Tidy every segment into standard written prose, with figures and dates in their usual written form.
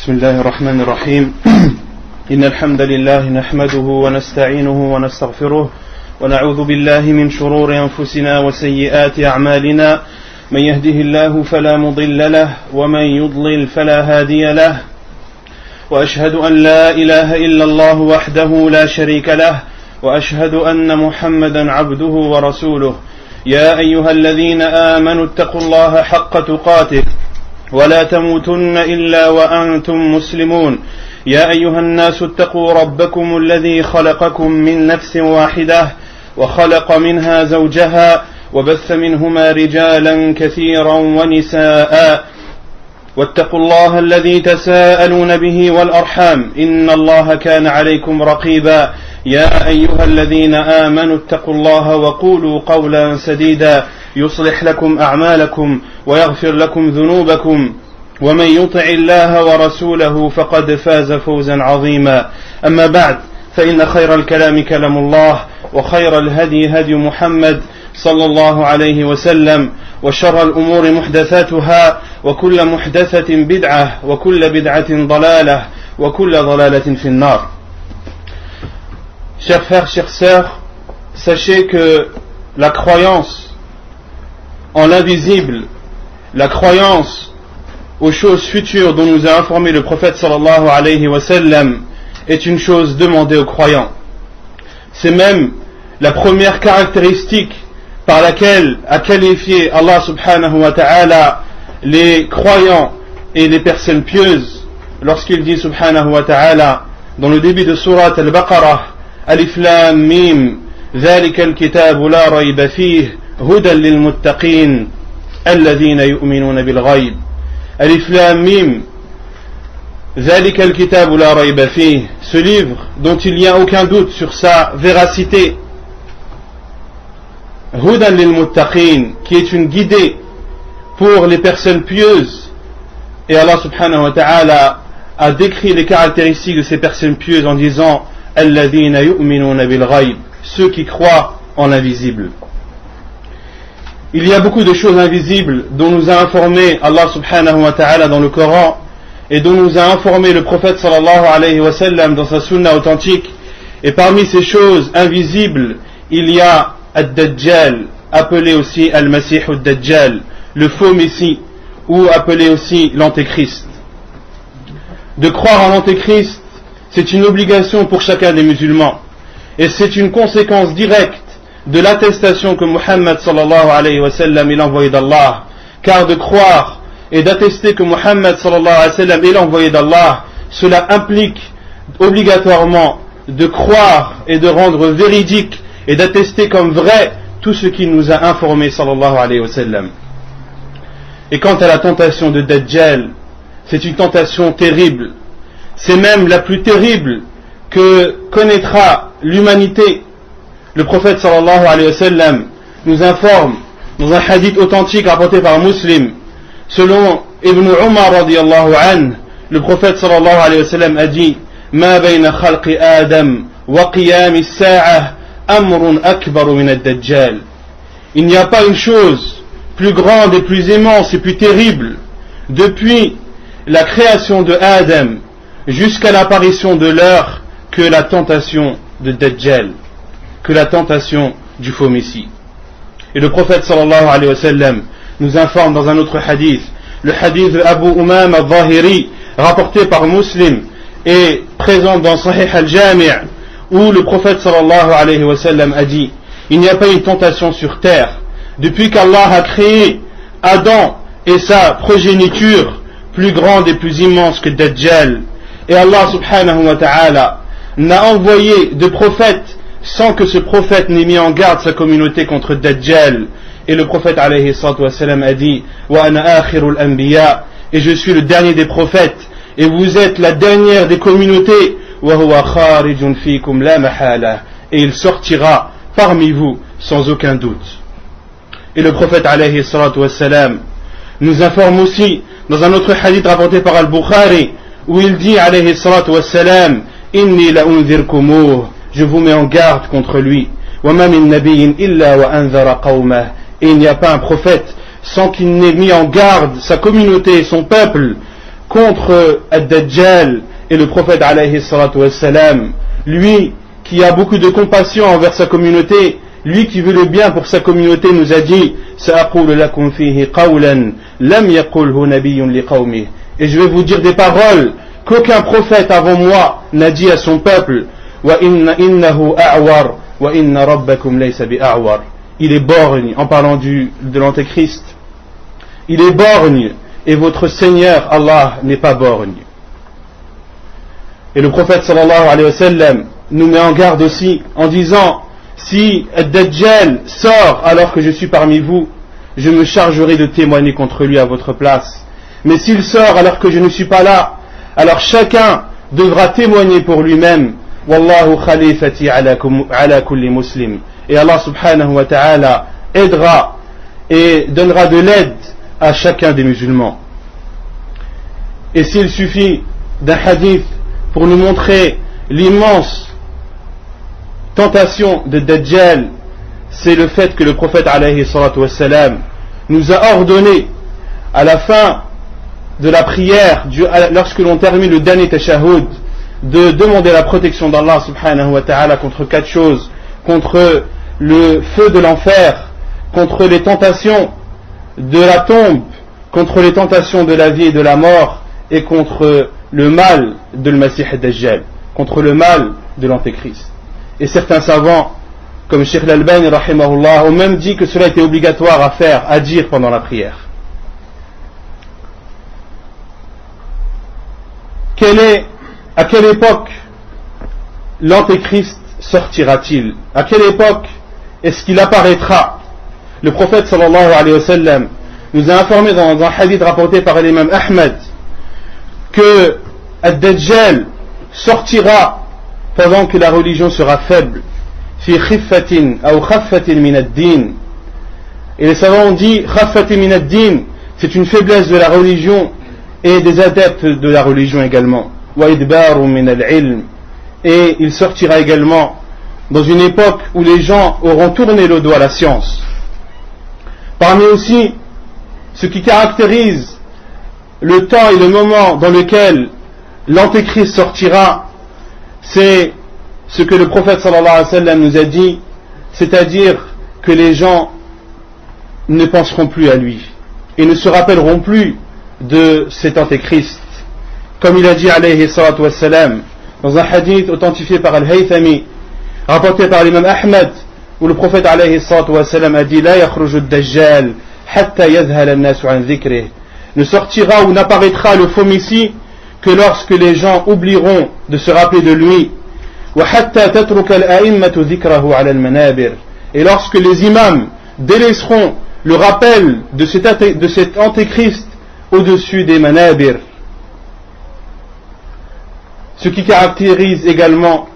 بسم الله الرحمن الرحيم إن الحمد لله نحمده ونستعينه ونستغفره ونعوذ بالله من شرور أنفسنا وسيئات أعمالنا من يهده الله فلا مضل له ومن يضلل فلا هادي له وأشهد أن لا إله إلا الله وحده لا شريك له وأشهد أن محمدا عبده ورسوله يا أيها الذين آمنوا اتقوا الله حق تقاته ولا تموتن إلا وأنتم مسلمون يا أيها الناس اتقوا ربكم الذي خلقكم من نفس واحدة وخلق منها زوجها وبث منهما رجالا كثيرا ونساء واتقوا الله الذي تساءلون به والأرحام إن الله كان عليكم رقيبا يا أيها الذين آمنوا اتقوا الله وقولوا قولا سديدا يصلح لكم أعمالكم ويغفر لكم ذنوبكم ومن يطع الله ورسوله فقد فاز فوزا عظيما أما بعد فإن خير الكلام كلام الله وخير الهدي هدي محمد صلى الله عليه وسلم وشر الأمور محدثاتها وكل محدثة بدعة وكل بدعة ضلالة وكل ضلالة في النار. Chers frères, chères sœurs, sachez que la croyance en l'invisible, la croyance aux choses futures dont nous a informé le prophète sallallahu alayhi wa sallam est une chose demandée aux croyants. C'est même la première caractéristique par laquelle a qualifié Allah subhanahu wa ta'ala les croyants et les personnes pieuses lorsqu'il dit subhanahu wa ta'ala dans le début de surat al-Baqarah Alif Lam Mim ذلك الكتاب لا ريب فيه هدى للمتقين الذين يؤمنون بالغيب Alif Lam Mim ذلك الكتاب لا ريب فيه, ce livre dont il n'y a aucun doute sur sa véracité, Hudan lil Muttaqin, qui est une guidée pour les personnes pieuses. Et Allah subhanahu wa ta'ala a décrit les caractéristiques de ces personnes pieuses en disant Alladhina yu'minuna bil ghaib, ceux qui croient en l'invisible. Il y a beaucoup de choses invisibles dont nous a informé Allah subhanahu wa ta'ala dans le Coran et dont nous a informé le prophète sallallahu alayhi wa sallam dans sa sunna authentique. Et parmi ces choses invisibles, il y a Ad-Dajjal, appelé aussi Al-Masih Ad-Dajjal, le faux Messie, ou appelé aussi l'Antéchrist. De croire en l'Antéchrist, c'est une obligation pour chacun des musulmans, et c'est une conséquence directe de l'attestation que Muhammad sallallahu alayhi wa sallam est l'envoyé d'Allah, car de croire et d'attester que Muhammad sallallahu alayhi wa sallam est l'envoyé d'Allah, cela implique obligatoirement de croire et de rendre véridique et d'attester comme vrai tout ce qu'il nous a informé sallallahu alayhi wa sallam. Et quant à la tentation de Dajjal, c'est une tentation terrible, c'est même la plus terrible que connaîtra l'humanité. Le prophète sallallahu alayhi wa sallam nous informe dans un hadith authentique rapporté par Muslim, selon Ibn Umar radiyallahu anhu, le prophète sallallahu alayhi wa sallam a dit Ma bayna khalqi Adam wa qiyami as-sa'ah amrun akbar min ad-Dajjal. Il n'y a pas une chose plus grande et plus immense et plus terrible depuis la création de Adam jusqu'à l'apparition de l'heure que la tentation de Dajjal, que la tentation du faux Messie. Et le prophète sallallahu alayhi wa sallam nous informe dans un autre hadith, le hadith de Abu Umam al-Zahiri, rapporté par Muslim et présent dans Sahih al-Jami', où le prophète sallallahu alayhi wa sallam a dit il n'y a pas une tentation sur terre depuis qu'Allah a créé Adam et sa progéniture plus grande et plus immense que Dajjal. Et Allah subhanahu wa ta'ala n'a envoyé de prophète sans que ce prophète n'ait mis en garde sa communauté contre Dajjal. Et le prophète alayhi salatu wa sallam a dit wa ana akhirul anbiya, et je suis le dernier des prophètes et vous êtes la dernière des communautés, wa huwa kharijun fikum la mahala, et il sortira parmi vous sans aucun doute. Et le prophète alayhi salatu wa sallam nous informe aussi dans un autre hadith rapporté par Al-Bukhari, où il dit alayhi salatu wa sallam inni la unzirkumuh, je vous mets en garde contre lui, wa ma min nabiyyin illa wa anzara qawmah, et il n'y a pas un prophète sans qu'il n'ait mis en garde sa communauté et son peuple contre Ad-Dajjal et le prophète alayhi salatu wassalam, lui qui a beaucoup de compassion envers sa communauté, lui qui veut le bien pour sa communauté, nous a dit سأقول لكم فيه قولا لم يقله نبي لقومه. Et je vais vous dire des paroles qu'aucun prophète avant moi n'a dit à son peuple. وإنه أعور وإن ربكم ليس بأعور. Il est borgne, en parlant de l'antéchrist, il est borgne et votre Seigneur Allah n'est pas borgne. Et le prophète sallallahu alayhi wa sallam nous met en garde aussi en disant: si Ad-Dajjal sort alors que je suis parmi vous, je me chargerai de témoigner contre lui à votre place. Mais s'il sort alors que je ne suis pas là, alors chacun devra témoigner pour lui-même. Wallahu khalifati ala kulli muslim. Et Allah subhanahu wa ta'ala aidera et donnera de l'aide à chacun des musulmans. Et s'il suffit d'un hadith pour nous montrer l'immense tentation de Dajjal, c'est le fait que le prophète alayhi salatu wassalam nous a ordonné à la fin de la prière, lorsque l'on termine le dernier tashahhud, de demander la protection d'Allah subhanahu wa ta'ala contre 4 choses: contre le feu de l'enfer, contre les tentations de la tombe, contre les tentations de la vie et de la mort, et contre le mal de Masih ad-Dajjal, contre le mal de l'antéchrist. Et certains savants, comme Cheikh Al-Albani rahimahullah, ont même dit que cela était obligatoire à faire, à dire pendant la prière. À quelle époque l'antéchrist sortira-t-il? À quelle époque est-ce qu'il apparaîtra? Le prophète sallallahu alayhi wa sallam nous a informé dans un hadith rapporté par l'imam Ahmed que Ad-Dajjal sortira pendant que la religion sera faible. Fi khiffatin ou khaffatin min ad-din. Et les savants ont dit khaffatin min ad-din, c'est une faiblesse de la religion et des adeptes de la religion également. Wa idbaru min al-ilm. Et il sortira également dans une époque où les gens auront tourné le dos à la science. Parmi aussi ce qui caractérise le temps et le moment dans lequel l'antéchrist sortira, c'est ce que le prophète sallallahu alayhi wa sallam nous a dit, c'est-à-dire que les gens ne penseront plus à lui et ne se rappelleront plus de cet antéchrist. Comme il a dit alayhi salatu wassalam dans un hadith authentifié par Al-Haythami, rapporté par l'imam Ahmed, où le prophète alayhi salatu wassalam a dit: La yakhruju ad-Dajjal hatta yadhhal an-nasu an dhikrih. Ne sortira ou n'apparaîtra le faux messie que lorsque les gens oublieront de se rappeler de lui. Et lorsque les imams délaisseront le rappel de cet antéchrist au-dessus des manabir. Ce qui caractérise également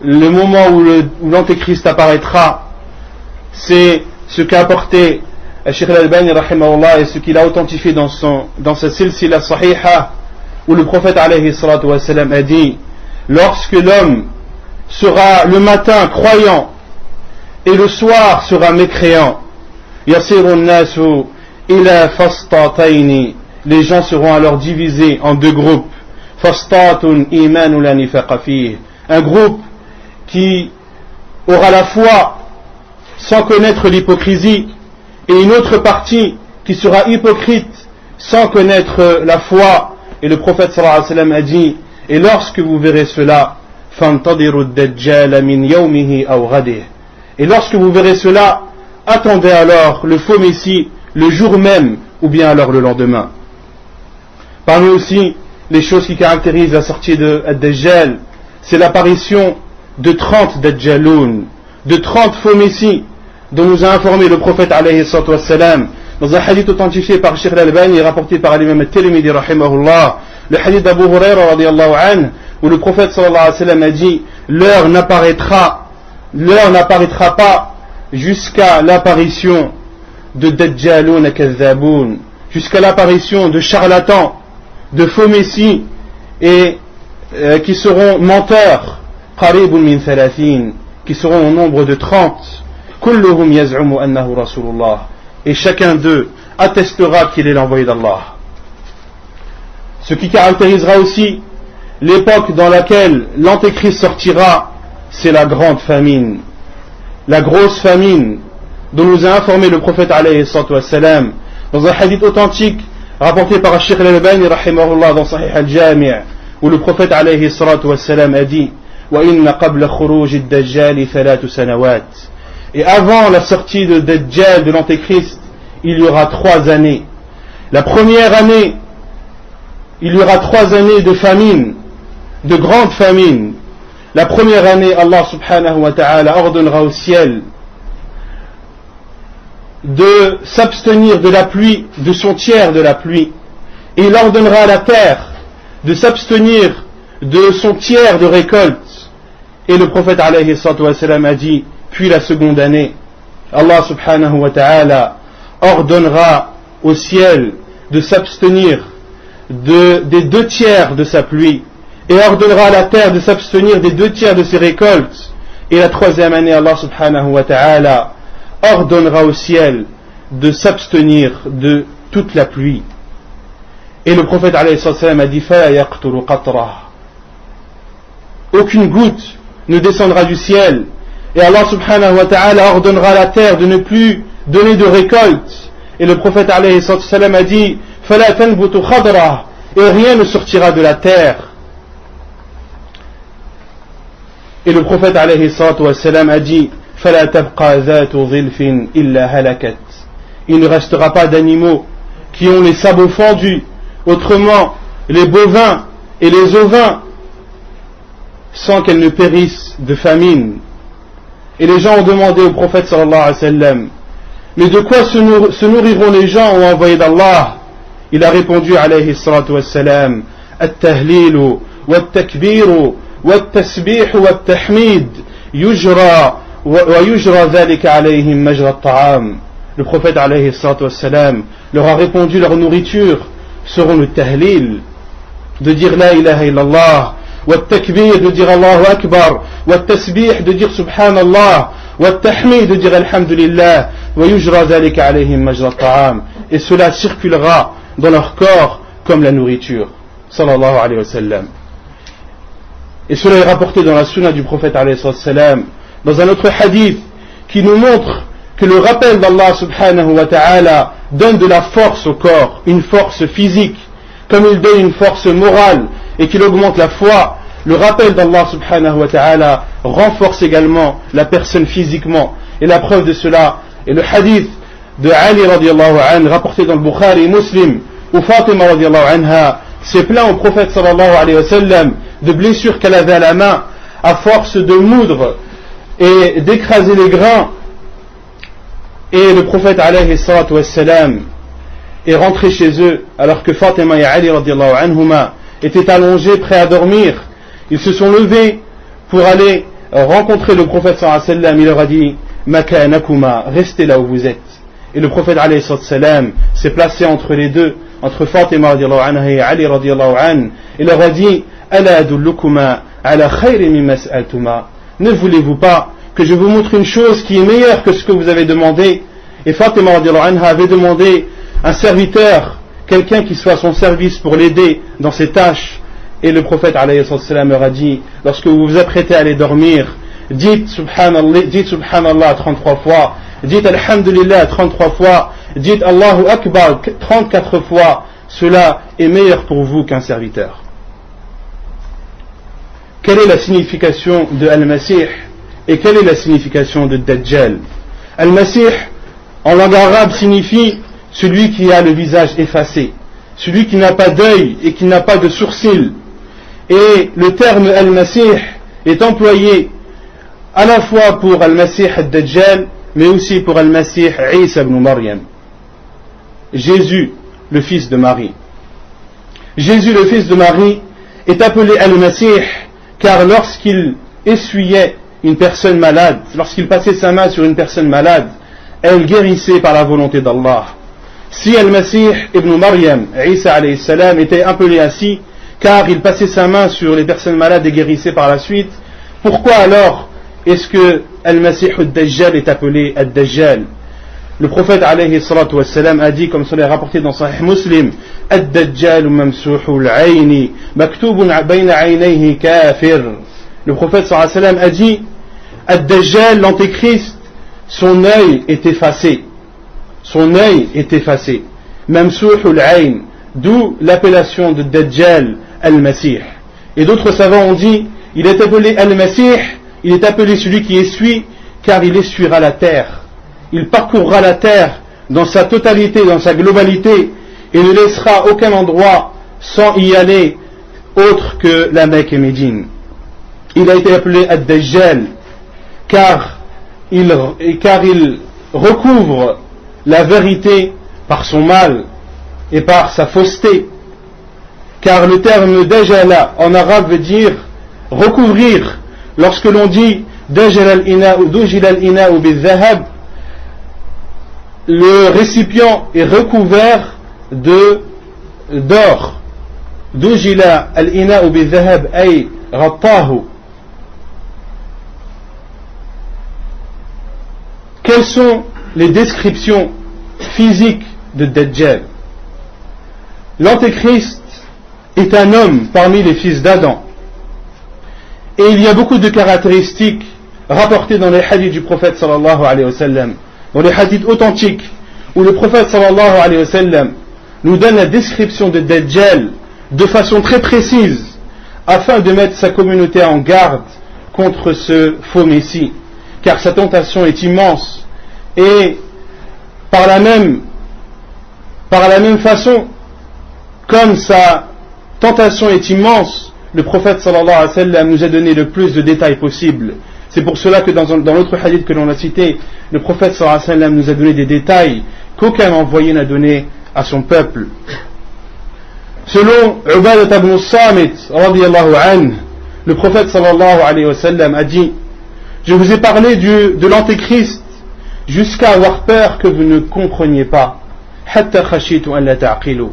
le moment où l'antéchrist apparaîtra, c'est ce qu'a apporté Cheikh Al-Albani rahimahullah et ce qu'il a authentifié dans sa silsila sahiha, où le prophète alayhi salatu wassalam a dit: lorsque l'homme sera le matin croyant et le soir sera mécréant, yasiru nasu ila fastataini, les gens seront alors divisés en 2 groupes. Fastatun imanu la nifaqa fihi, un groupe qui aura la foi sans connaître l'hypocrisie, et une autre partie qui sera hypocrite sans connaître la foi. Et le prophète sallallahu alayhi wa sallam a dit: et lorsque vous verrez cela, fantadiru ad-dajjal min yawmihi aw ghadih, et lorsque vous verrez cela, attendez alors le faux messie le jour même ou bien alors le lendemain. Parmi aussi les choses qui caractérisent la sortie de Ad-Dajjal, c'est l'apparition de 30 Dajjaloun, de 30 faux messies dont nous a informé le prophète alayhi salatu wassalam dans un hadith authentifié par Cheikh Al-Albani et rapporté par l'imam At-Tirmidhi rahimahullah, le hadith d'Abu Huraira radiyallahu anhu, où le prophète sallallahu alayhi wa sallam a dit: l'heure n'apparaîtra pas jusqu'à l'apparition de Dajjaloun Kadhaboun, jusqu'à l'apparition de charlatans, de faux messies et qui seront menteurs, qaribun min thalathin, qui seront au nombre de 30. Kulluhum yaz'umu annahu rasulullah, et chacun d'eux attestera qu'il est l'envoyé d'Allah. Ce qui caractérisera aussi l'époque dans laquelle l'Antéchrist sortira, c'est la grande famine, la grosse famine dont nous a informé le prophète alayhi salatu wassalam dans un hadith authentique rapporté par Cheikh al-Albani rahimahullah dans Sahih al-Jami' où le prophète alayhi salatu wassalam a dit wa inna qabla khuruj ad-dajjal thalathu sanawat, et avant la sortie de Dajjal, de l'Antéchrist, il y aura 3 années. La première année, il y aura 3 années de famine, de grande famine. La première année, Allah subhanahu wa ta'ala ordonnera au ciel de s'abstenir de la pluie, de son tiers de la pluie, et il ordonnera à la terre de s'abstenir de son tiers de récolte. Et le prophète alayhi salatu wa sallam a dit, puis la seconde année, Allah subhanahu wa ta'ala ordonnera au ciel de s'abstenir des 2 tiers de sa pluie, et ordonnera à la terre de s'abstenir des 2 tiers de ses récoltes. Et la 3e année, Allah subhanahu wa ta'ala ordonnera au ciel de s'abstenir de toute la pluie. Et le prophète alayhi sallam a dit فَلَا يَقْتُرُ قَطْرَةً, aucune goutte ne descendra du ciel, et Allah subhanahu wa ta'ala ordonnera à la terre de ne plus donner de récolte. Et le prophète alayhi sallam a dit فَلَا تَنْبُتُ خَضْرَةً, et rien ne sortira de la terre. Et le prophète alayhi sallam a dit فَلَا تَبْقَى ذَاتُ ظِلْفٍ إِلَّا هَلَكَتْ, il ne restera pas d'animaux qui ont les sabots fendus, autrement les bovins et les ovins, sans qu'elles ne périssent de famine. Et les gens ont demandé au prophète sallallahu alayhi wa sallam, mais de quoi se nourriront les gens au envoyé d'Allah? Il a répondu alayhi salatu wassalam, at-tahlilu wat-takbiru wat-tasbihu wat-tahmid yujra wa yujra dhalika alayhim majra at-ta'am. Le prophète alayhi salatu wassalam leur a répondu, leur nourriture seront le tahlil, de dire la ilaha illallah, والتكبير de dire Allahu Akbar, والتسبيح de dire Subhanallah, والتحميد de dire Alhamdulillah, ويجرى ذلك عليهم مجرى الطعام, et cela circulera dans leur corps comme la nourriture, sallallahu alayhi wa sallam. Et cela est rapporté dans la sunna du prophète alayhi wa sallam, dans un autre hadith qui nous montre que le rappel d'Allah subhanahu wa ta'ala donne de la force au corps, une force physique, comme il donne une force morale et qu'il augmente la foi. Le rappel d'Allah subhanahu wa ta'ala renforce également la personne physiquement. Et la preuve de cela est le hadith de Ali radiallahu anhu, rapporté dans le Bukhari et Muslim, où Fatima radiallahu anha s'est plaint au prophète sallallahu alayhi wa sallam de blessures qu'elle avait à la main à force de moudre et d'écraser les grains. Et le prophète alayhi salatu wa sallam est rentré chez eux alors que Fatima et Ali radiallahu anhuma étaient allongés prêts à dormir. Ils se sont levés pour aller rencontrer le prophète sallallahu alayhi wa sallam. Il leur a dit makanakuma, restez là où vous êtes. Et le prophète alayhi sallam s'est placé entre les deux, entre Fatima radiallahu anha et Ali radiallahu anhu, et leur a dit ala adullukuma ala khayri mimma sa'altuma, ne voulez-vous pas que je vous montre une chose qui est meilleure que ce que vous avez demandé? Et Fatima radiallahu anha avait demandé un serviteur, quelqu'un qui soit à son service pour l'aider dans ses tâches. Et le prophète alayhi sallam leur a dit, lorsque vous vous apprêtez à aller dormir, dites subhanallah 33 fois, dites alhamdulillah 33 fois, dites Allahu Akbar 34 fois, cela est meilleur pour vous qu'un serviteur. Quelle est la signification de Al-Masih et quelle est la signification de Dajjal? Al-Masih en langue arabe signifie celui qui a le visage effacé, celui qui n'a pas d'œil et qui n'a pas de sourcils. Et le terme Al-Masih est employé à la fois pour Al-Masih al-Dajjal, mais aussi pour Al-Masih Isa ibn Maryam, Jésus, le fils de Marie. Jésus, le fils de Marie, est appelé Al-Masih car lorsqu'il essuyait une personne malade, lorsqu'il passait sa main sur une personne malade, elle guérissait par la volonté d'Allah. Si Al-Masih ibn Maryam, Isa alayhi salam, était appelé ainsi car il passait sa main sur les personnes malades et guérissait par la suite, pourquoi alors est-ce que Al-Masih al-Dajjal est appelé Al-Dajjal? Le prophète alayhi salatu wassalam a dit, comme cela est rapporté dans Sahih Muslim, Ad-Dajjal mamsuhul ayni, maktubun bayna aynayhi kafir. Le prophète sallallahu alayhi wa sallam a dit, Ad-Dajjal, l'antéchrist, son œil est effacé. Son œil est effacé. Mamsuhul ayn, d'où l'appellation de Dajjal al-Masih. Et d'autres savants ont dit, il est appelé al-Masih, il est appelé celui qui essuie, car il essuiera la terre. Il parcourra la terre dans sa totalité, dans sa globalité, et ne laissera aucun endroit sans y aller autre que la Mecque et Médine. Il a été appelé Ad-Dajjal car il recouvre la vérité par son mal et par sa fausseté, car le terme Dajjala en arabe veut dire recouvrir. Lorsque l'on dit Dajjal al-ina'u bil-dhahab, le récipient est recouvert d'or. Dujila al-ina'u bil-dhahab ay ghattahu. Quelles sont les descriptions physiques de Dajjal? L'antéchrist est un homme parmi les fils d'Adam. Et il y a beaucoup de caractéristiques rapportées dans les hadiths du prophète sallallahu alayhi wa sallam, dans les hadiths authentiques, où le prophète sallallahu alayhi wa sallam nous donne la description de Dajjal de façon très précise, afin de mettre sa communauté en garde contre ce faux messie, car sa tentation est immense, et par la même façon, comme sa tentation est immense, le prophète sallallahu alayhi wa sallam nous a donné le plus de détails possible. C'est pour cela que dans l'autre hadith que l'on a cité, le prophète sallallahu alayhi wa sallam nous a donné des détails qu'aucun envoyé n'a donné à son peuple. Selon Ubadah ibn Samit radiyallahu anhu, le prophète sallallahu alayhi wa sallam a dit: je vous ai parlé de l'antéchrist jusqu'à avoir peur que vous ne compreniez pas. Hatta khashitu an la ta'qilu.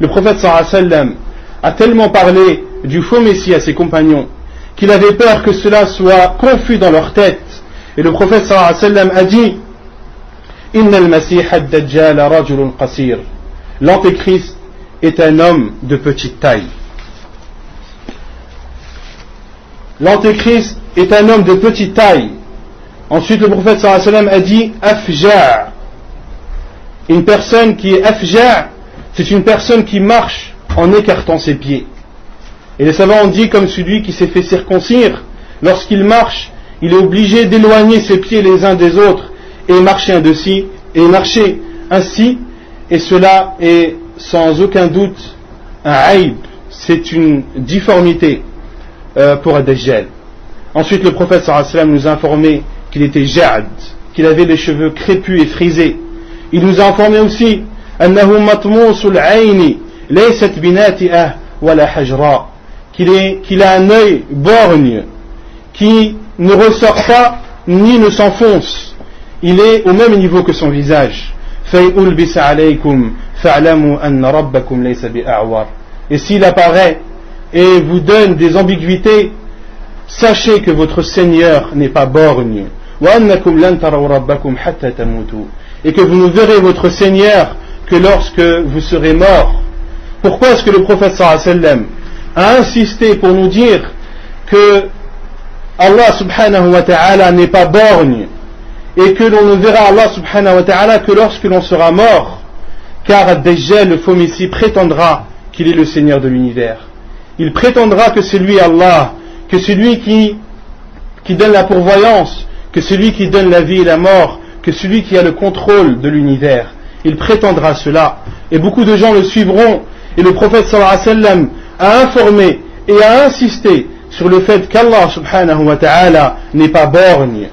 Le prophète sallallahu alayhi wa sallam a tellement parlé du faux messie à ses compagnons qu'il avait peur que cela soit confus dans leur tête. Et le prophète sallallahu alayhi wa sallam a dit: Inna al-Masih ad-Dajjal rajulun qasir. L'antéchrist est un homme de petite taille. L'antéchrist est un homme de petite taille. Ensuite, le prophète sallallahu alayhi wa sallam a dit afja'. Une personne qui est afja', c'est une personne qui marche en écartant ses pieds. Et les savants ont dit comme celui qui s'est fait circoncire, lorsqu'il marche, il est obligé d'éloigner ses pieds les uns des autres et marcher ainsi, et cela est sans aucun doute un aïb, c'est une difformité pour Ad-Dajjal. Ensuite, le prophète sallallahu alayhi wa sallam nous a informé qu'il était ja'd, qu'il avait les cheveux crépus et frisés. Il nous a informé aussi annahu matmusul ayni laysat binati'ah wala hajra, qu'il a un œil borgne qui ne ressort pas ni ne s'enfonce. Il est au même niveau que son visage. Fa'ulbisa alaykum fa'lamu anna rabbakum laysa bi'a'war. Et s'il apparaît et vous donne des ambiguïtés, sachez que votre Seigneur n'est pas borgne. Et que vous ne verrez votre Seigneur que lorsque vous serez mort. Pourquoi est-ce que le prophète sallallahu alayhi wa sallam a insisté pour nous dire que Allah subhanahu wa ta'ala n'est pas borgne et que l'on ne verra Allah subhanahu wa ta'ala que lorsque l'on sera mort? Car Ad-Dajjal, le faux messie, prétendra qu'il est le Seigneur de l'univers. Il prétendra que c'est lui Allah, que c'est lui qui donne la pourvoyance, que c'est lui qui donne la vie et la mort, que celui qui a le contrôle de l'univers. Il prétendra cela, et beaucoup de gens le suivront. Et le prophète sallallahu alayhi wa sallam a informé et a insisté sur le fait qu'Allah subhanahu wa ta'ala n'est pas borgne.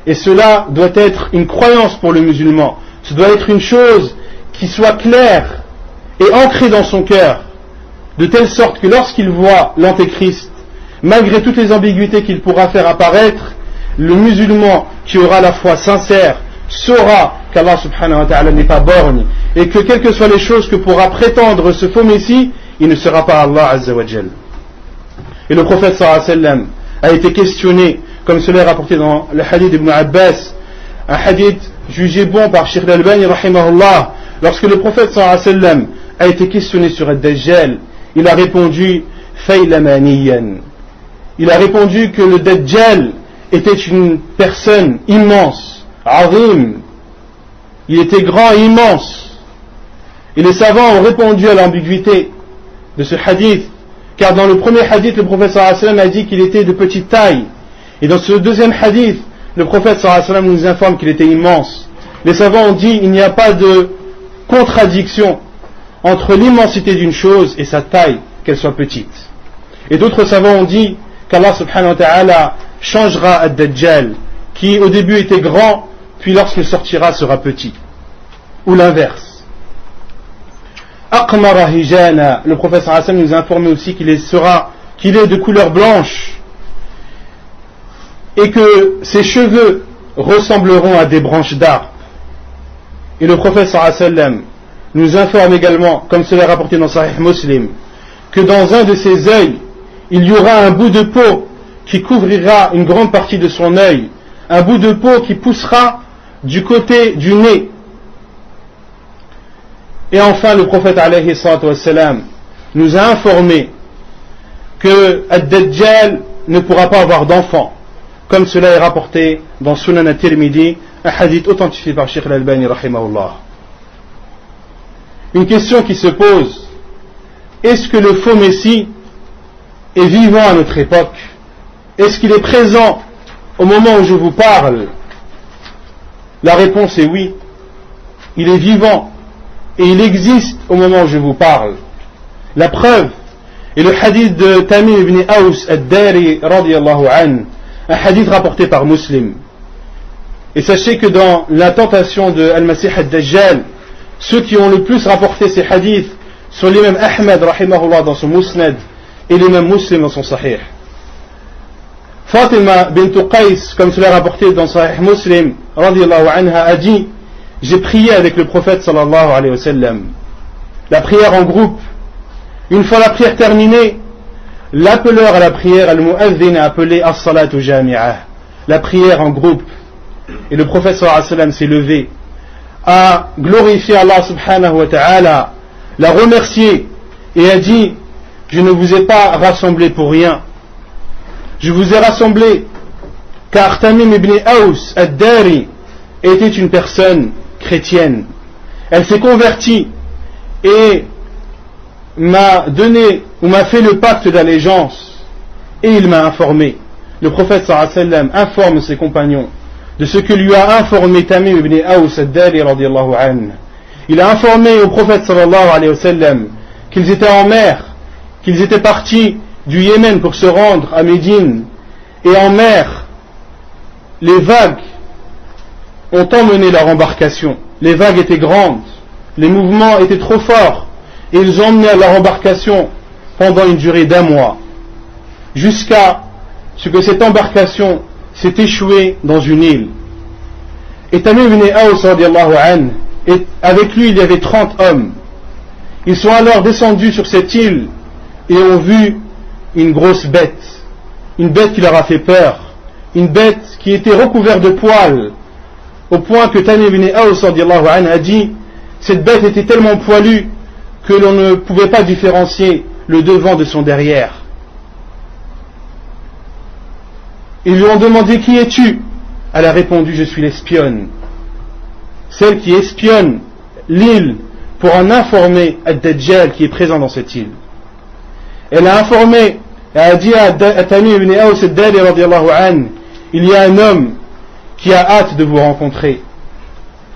Et cela doit être une croyance pour le musulman. Ce doit être une chose qui soit claire et ancrée dans son cœur, de telle sorte que lorsqu'il voit l'antéchrist, malgré toutes les ambiguïtés qu'il pourra faire apparaître, le musulman qui aura la foi sincère saura qu'Allah subhanahu wa ta'ala n'est pas borgne et que quelles que soient les choses que pourra prétendre ce faux messie, il ne sera pas Allah azza wa jal. Et le prophète sallallahu alayhi wa sallam a été questionné, comme cela est rapporté dans le hadith d'Ibn Abbas, un hadith jugé bon par Cheikh Al-Albani rahimahullah, lorsque le prophète sallallahu alayhi wa sallam a été questionné sur Ad-Dajjal, il a répondu Faylamaniyan. Il a répondu que le Dajjal était une personne immense, azim. Il était grand et immense. Et les savants ont répondu à l'ambiguïté de ce hadith, car dans le premier hadith, le prophète sallallahu alayhi wa sallam a dit qu'il était de petite taille. Et dans ce deuxième hadith, le prophète sallallahu alayhi wa sallam nous informe qu'il était immense. Les savants ont dit il n'y a pas de contradiction entre l'immensité d'une chose et sa taille, qu'elle soit petite. Et d'autres savants ont dit qu'Allah subhanahu wa ta'ala changera Ad-Dajjal, qui au début était grand, puis lorsqu'il sortira sera petit. Ou l'inverse. Aqmara hijana, le prophète sallallahu alayhi wa sallam nous a informé aussi qu'il est de couleur blanche, et que ses cheveux ressembleront à des branches d'arbres. Et le prophète sallallahu alayhi wa sallam nous informe également, comme cela est rapporté dans Sahih Muslim, que dans un de ses œils, il y aura un bout de peau qui couvrira une grande partie de son œil, un bout de peau qui poussera du côté du nez. Et enfin, le prophète alayhi salatu wassalam nous a informé que Ad-Dajjal ne pourra pas avoir d'enfant, comme cela est rapporté dans Sunan at-Tirmidhi, un hadith authentifié par Cheikh Al-Albani rahimahullah. Une question qui se pose: est-ce que le faux Messie est vivant à notre époque? Est-ce qu'il est présent au moment où je vous parle? La réponse est oui. Il est vivant et il existe au moment où je vous parle. La preuve est le hadith de Tamim ibn Aws ad-Dari radiyallahu anhu, un hadith rapporté par Muslim. Et sachez que dans la tentation de Al-Masih ad-Dajjal, ceux qui ont le plus rapporté ces hadiths sont l'imam Ahmad rahimahullah dans son Musnad et l'imam Muslim dans son Sahih. Fatima bint Qais, comme cela est rapporté dans Sahih Muslim radiyallahu anha, a dit: j'ai prié avec le prophète sallallahu alayhi wa sallam, la prière en groupe. Une fois la prière terminée, l'appeleur à la prière, al-mu'adhin, a appelé as-salatu jami'ah, la prière en groupe. Et le prophète sallallahu alayhi wa sallam s'est levé, a glorifié Allah subhanahu wa ta'ala, l'a remercié et a dit: je ne vous ai pas rassemblé pour rien. Je vous ai rassemblé car Tamim ibn Aws ad-Dari était une personne chrétienne. Elle s'est convertie et m'a donné ou m'a fait le pacte d'allégeance, et il m'a informé. Le prophète sallallahu alayhi wa sallam informe ses compagnons de ce que lui a informé Tamim ibn Aws ad-Dari radiyallahu anhu. Il a informé au prophète sallallahu alayhi wa sallam qu'ils étaient en mer, qu'ils étaient partis du Yémen pour se rendre à Médine, et en mer, les vagues ont emmené leur embarcation. Les vagues étaient grandes, les mouvements étaient trop forts, et ils ont emmené leur embarcation pendant une durée d'1 mois, jusqu'à ce que cette embarcation s'est échouée dans une île. Et Tamim ibn Aws radiyallahu anhu, et avec lui il y avait 30 hommes. Ils sont alors descendus sur cette île et ont vu une grosse bête, une bête qui leur a fait peur, une bête qui était recouverte de poils, au point que Tamim ibn Aws radiyallahu anhu a dit: cette bête était tellement poilue que l'on ne pouvait pas différencier le devant de son derrière. Ils lui ont demandé: qui es-tu? Elle a répondu: je suis l'espionne, celle qui espionne l'île pour en informer Ad-Dajjal qui est présent dans cette île. Elle a informé, elle a dit à Tamim ibn Aws ad-Dari radiyallahu anhu: il y a un homme qui a hâte de vous rencontrer.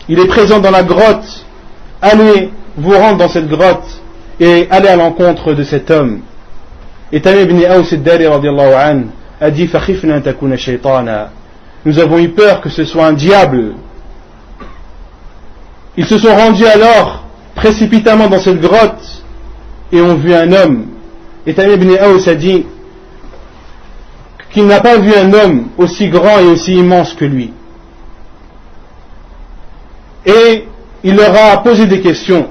Il est présent dans la grotte, allez vous rendre dans cette grotte et allez à l'encontre de cet homme. Et Tamim ibn Aws ad-Dari radiyallahu anhu a dit: fakhifna an takuna shaytana, nous avons eu peur que ce soit un diable. Ils se sont rendus alors précipitamment dans cette grotte et ont vu un homme. Et Tamim ibn Aws a dit qu'il n'a pas vu un homme aussi grand et aussi immense que lui. Et il leur a posé des questions.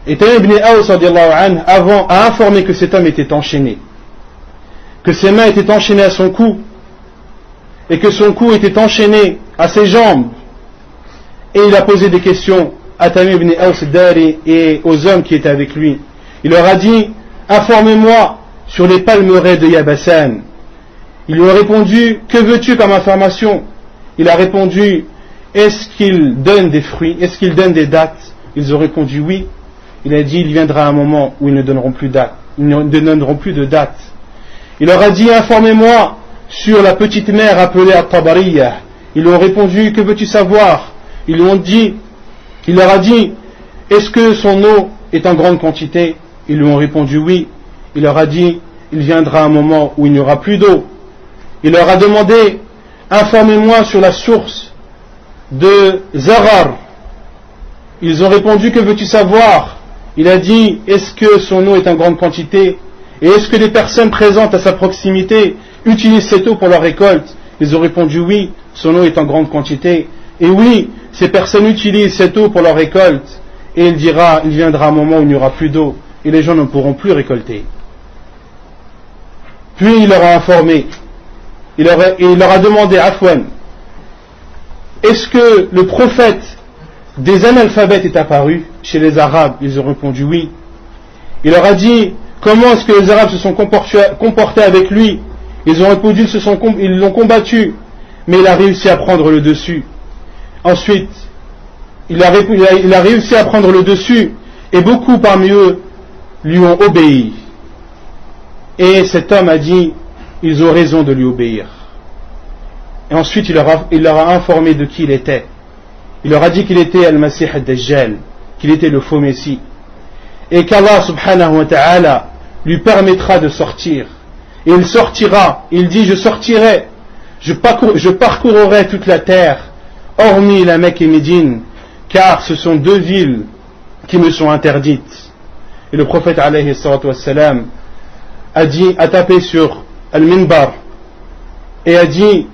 Et Tamim ibn Aws radiyallahu anhu a informé que cet homme était enchaîné, que ses mains étaient enchaînées à son cou et que son cou était enchaîné à ses jambes, et il a posé des questions à Tamim ibn Aws ad-Dari et aux hommes qui étaient avec lui. Il leur a dit, informez-moi sur les palmeraies de Yabasan. Ils lui ont répondu, que veux-tu comme information? Il a répondu, est-ce qu'ils donnent des fruits? Est-ce qu'ils donnent des dattes? Ils ont répondu oui. Il a dit, il viendra un moment où ils ne donneront plus dates. Ils ne donneront plus de dates. Il leur a dit, informez-moi sur la petite mer appelée At-Tabariyah. Ils lui ont répondu, que veux-tu savoir? Il leur a dit, est-ce que son eau est en grande quantité? Ils lui ont répondu oui. Il leur a dit, il viendra un moment où il n'y aura plus d'eau. Il leur a demandé, informez-moi sur la source de Zarar. Ils ont répondu, que veux-tu savoir? Il a dit, est-ce que son eau est en grande quantité? Et est-ce que les personnes présentes à sa proximité utilisent cette eau pour leur récolte? Ils ont répondu oui, son eau est en grande quantité. Et oui, ces personnes utilisent cette eau pour leur récolte. Et il viendra un moment où il n'y aura plus d'eau et les gens ne pourront plus récolter. Puis il leur a informé, il leur a demandé, Afwan, est-ce que le prophète des analphabètes est apparu chez les Arabes? Ils ont répondu oui. Il leur a dit, comment est-ce que les Arabes se sont comportés avec lui? Ils ont répondu, ils l'ont combattu, mais il a réussi à prendre le dessus. Ensuite, il a réussi à prendre le dessus, et beaucoup parmi eux lui ont obéi. Et cet homme a dit, ils ont raison de lui obéir. Et ensuite, il leur a informé de qui il était. Il leur a dit qu'il était Al-Masih Ad-Dajjal, qu'il était le faux Messie. Et qu'Allah subhanahu wa ta'ala lui permettra de sortir. Et il sortira, il dit, je sortirai, je parcourrai toute la terre, hormis la Mecque et Médine, car ce sont deux villes qui me sont interdites. Et le prophète alayhi salatu wassalam a tapé sur Al-Minbar et a dit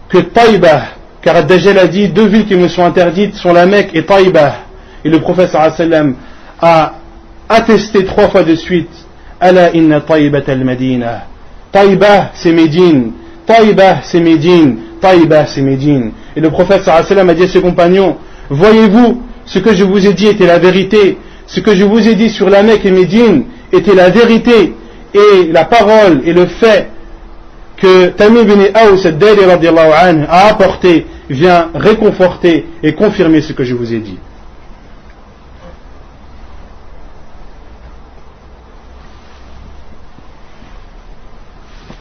que Taïbah, car Ad-Dajjal a dit, deux villes qui me sont interdites sont la Mecque et Taïbah. Et le prophète sallallahu alayhi wa sallam a attesté 3 fois de suite, Ala inna Taïbat al-Madina. Taïbah c'est Médine, Taïbah c'est Médine, Taïbah c'est Médine. Et le prophète sallallahu alayhi wa sallam a dit à ses compagnons, voyez-vous, ce que je vous ai dit était la vérité, ce que je vous ai dit sur la Mecque et Médine était la vérité, et la parole et le fait que Tamim ibn Aws ad-Dari radiyallahu anhu a apporté vient réconforter et confirmer ce que je vous ai dit.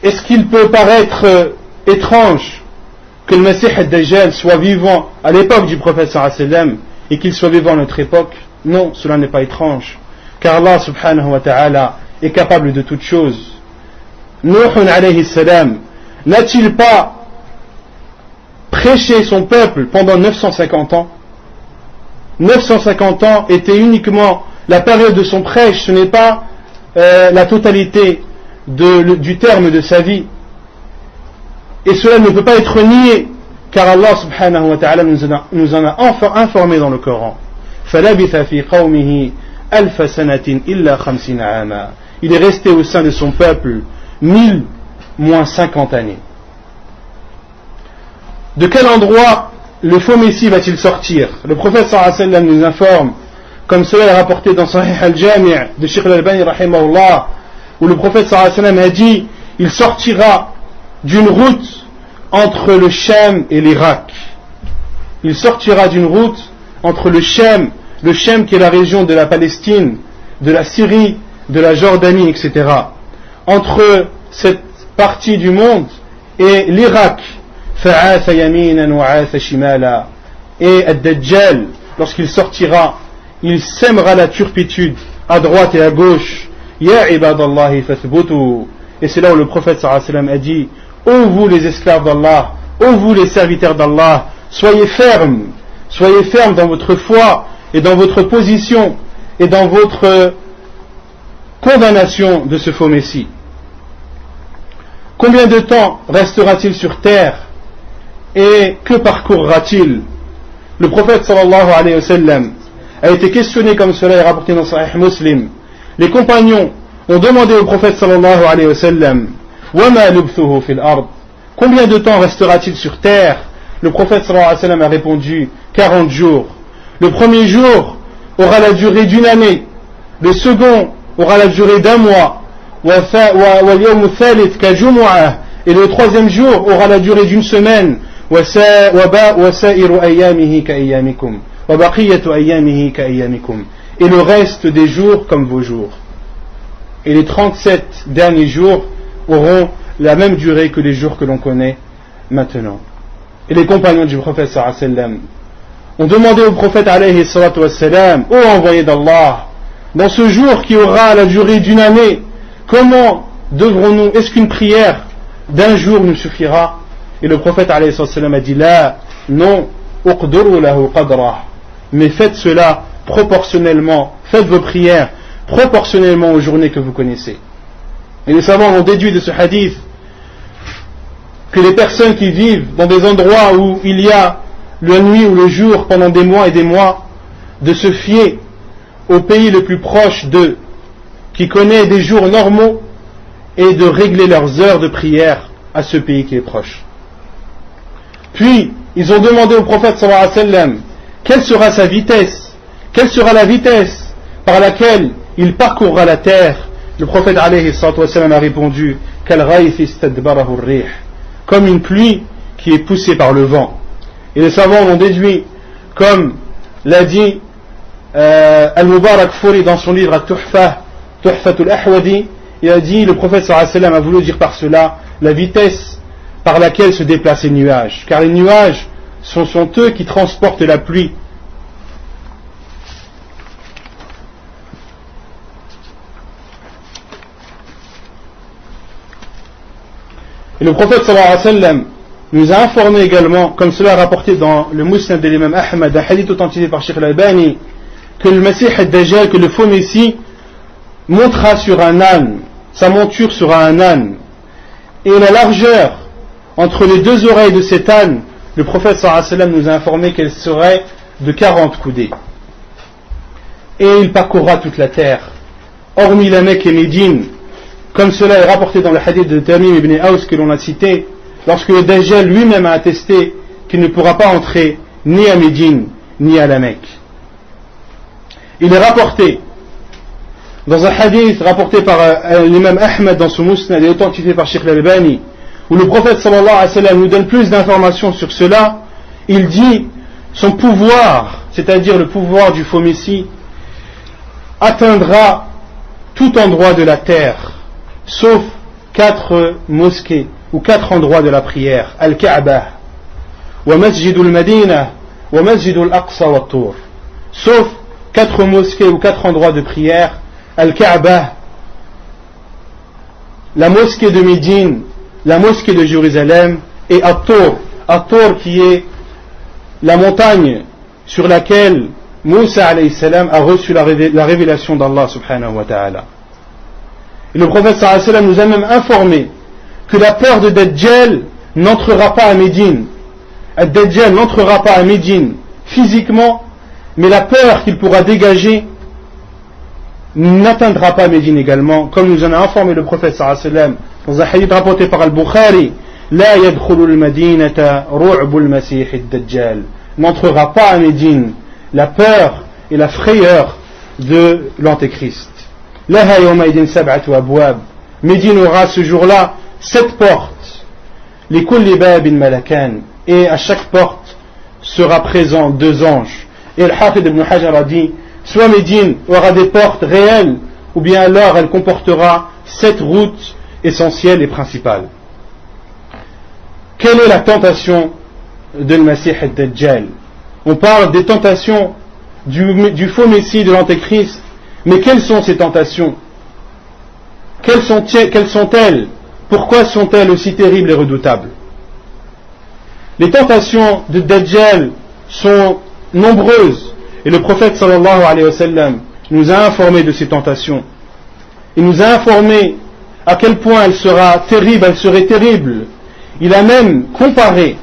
Est-ce qu'il peut paraître étrange que le Messie ad-Dajjal soit vivant à l'époque du prophète sallallahu alayhi wa sallam et qu'il soit vivant à notre époque? Non, cela n'est pas étrange, car Allah subhanahu wa ta'ala est capable de toutes choses. Nuh alayhi salam n'a-t-il pas prêché son peuple pendant 950 ans? 950 ans était uniquement la période de son prêche, ce n'est pas la totalité du terme de sa vie. Et cela ne peut pas être nié, car Allah subhanahu wa ta'ala nous en a informé dans le Coran. فَلَبِثَ فِي قَوْمِهِ أَلْفَ سَنَةٍ إِلَّا 50 عَامًا. Il est resté au sein de son peuple 1000 moins 50 années. De quel endroit le faux Messie va-t-il sortir? Le prophète sallallahu alayhi wa sallam nous informe, comme cela est rapporté dans Sahih al-Jami' de Sheikh al-Albani rahimahullah, où le prophète sallallahu alayhi wa sallam a dit, il sortira d'une route entre le Sham et l'Irak. Il sortira d'une route entre le Sham qui est la région de la Palestine, de la Syrie, de la Jordanie, etc. Entre cette partie du monde et l'Irak. فَعَاثَ يَمِينًا وَعَاثَ شِمَالًا. Et Ad-Dajjal, lorsqu'il sortira, il sèmera la turpitude à droite et à gauche. Ya ibadallahi fathbutu. Et c'est là où le prophète sallallahu alayhi wa sallam a dit, ô vous les esclaves d'Allah, ô vous les serviteurs d'Allah, soyez fermes dans votre foi et dans votre position et dans votre condamnation de ce faux Messie. Combien de temps restera-t-il sur terre et que parcourra-t-il? Le prophète sallallahu alayhi wa sallam a été questionné comme cela est rapporté dans Sahih Muslim. Les compagnons ont demandé au prophète sallallahu alayhi wa sallam, وَمَا لُبْثُهُ فِي الْأَرْضِ. Combien de temps restera-t-il sur terre? Le prophète sallallahu alayhi wa sallam a répondu, 40 jours. Le premier jour aura la durée d'une année, le second aura la durée d'un mois, et le troisième jour aura la durée d'une semaine, et le reste des jours comme vos jours. Et les 37 derniers jours auront la même durée que les jours que l'on connaît maintenant. Et les compagnons du prophète sallallahu alayhi wa sallam ont demandé au prophète alayhi salatu wa sallam, ô envoyé d'Allah, dans ce jour qui aura la durée d'une année, comment devrons-nous, est-ce qu'une prière d'un jour nous suffira? Et le prophète alayhi salatu wa sallam a dit, là, non, uqduru lahu qadrah, mais faites cela proportionnellement, faites vos prières proportionnellement aux journées que vous connaissez. Et les savants ont déduit de ce hadith que les personnes qui vivent dans des endroits où il y a la nuit ou le jour pendant des mois et des mois, de se fier au pays le plus proche d'eux, qui connaît des jours normaux, et de régler leurs heures de prière à ce pays qui est proche. Puis, ils ont demandé au prophète sallallahu alayhi wa sallam, quelle sera sa vitesse? Quelle sera la vitesse par laquelle il parcourra la terre? Le prophète alayhi wa sallam a répondu, comme une pluie qui est poussée par le vent. Et les savants l'ont déduit, comme l'a dit Al-Mubarak Furi dans son livre Tuhfatul Ahwadi. Il a dit, le prophète sallallahu alayhi wa sallam a voulu dire par cela la vitesse par laquelle se déplacent les nuages, car les nuages sont eux qui transportent la pluie. Et le prophète sallallahu alayhi wa sallam nous a informé également, comme cela est rapporté dans le Musnad de l'imam Ahmad, un hadith authentifié par Sheikh al-Albani, que le Messie ad-Dajjal, que le faux Messie, montera sur un âne, sa monture sera un âne. Et la largeur entre les deux oreilles de cet âne, le prophète sallallahu alayhi wa sallam nous a informé qu'elle serait de 40 coudées. Et il parcourra toute la terre, hormis la Mecque et Médine, comme cela est rapporté dans le hadith de Tamim ibn Aus que l'on a cité, lorsque le Dajjal lui-même a attesté qu'il ne pourra pas entrer ni à Médine ni à la Mecque. Il est rapporté dans un hadith rapporté par l'imam Ahmad dans son Musnad et authentifié par Sheikh al-Albani, où le prophète sallallahu alayhi wa sallam nous donne plus d'informations sur cela. Il dit, son pouvoir, c'est-à-dire le pouvoir du faux Messie, atteindra tout endroit de la terre, sauf 4 mosquées ou 4 endroits de la prière, Al-Kaaba, wa Masjidul Madina, wa Masjidul Aqsa wa Tour, sauf 4 mosquées ou 4 endroits de prière, Al-Kaaba, la mosquée de Médine, la mosquée de Jérusalem et At-Tour, At-Tour qui est la montagne sur laquelle Moussa alayhi salam a reçu la révélation d'Allah subhanahu wa ta'ala. Et le prophète sallallahu alayhi wa sallam nous a même informé que la peur de Dajjal n'entrera pas à Médine. Dajjal n'entrera pas à Médine physiquement, mais la peur qu'il pourra dégager n'atteindra pas Médine également, comme nous en a informé le prophète sallallahu alayhi wa sallam dans un hadith rapporté par Al-Bukhari, La yadkhulu al-madinata ru'bu al-masih ad-dajjal, n'entrera pas à Médine la peur et la frayeur de l'Antéchrist. Laha yawmaidin sab'atu abwab, Médine aura ce jour-là 7 portes, li kulli babin malakan, et à chaque porte sera présent 2 anges. Et Al-Hafid ibn Hajar a dit, soit Médine aura des portes réelles, ou bien alors elle comportera 7 routes essentielles et principales. Quelle est la tentation de Masih ad-Dajjal? On parle des tentations du faux Messie, de l'Antéchrist, mais quelles sont ces tentations? Quelles sont-elles? Pourquoi sont-elles aussi terribles et redoutables? Les tentations de Dajjal sont nombreuses, et le prophète sallallahu alayhi wa sallam nous a informé de ces tentations. Il nous a informé à quel point elle serait terrible. Il a même comparé,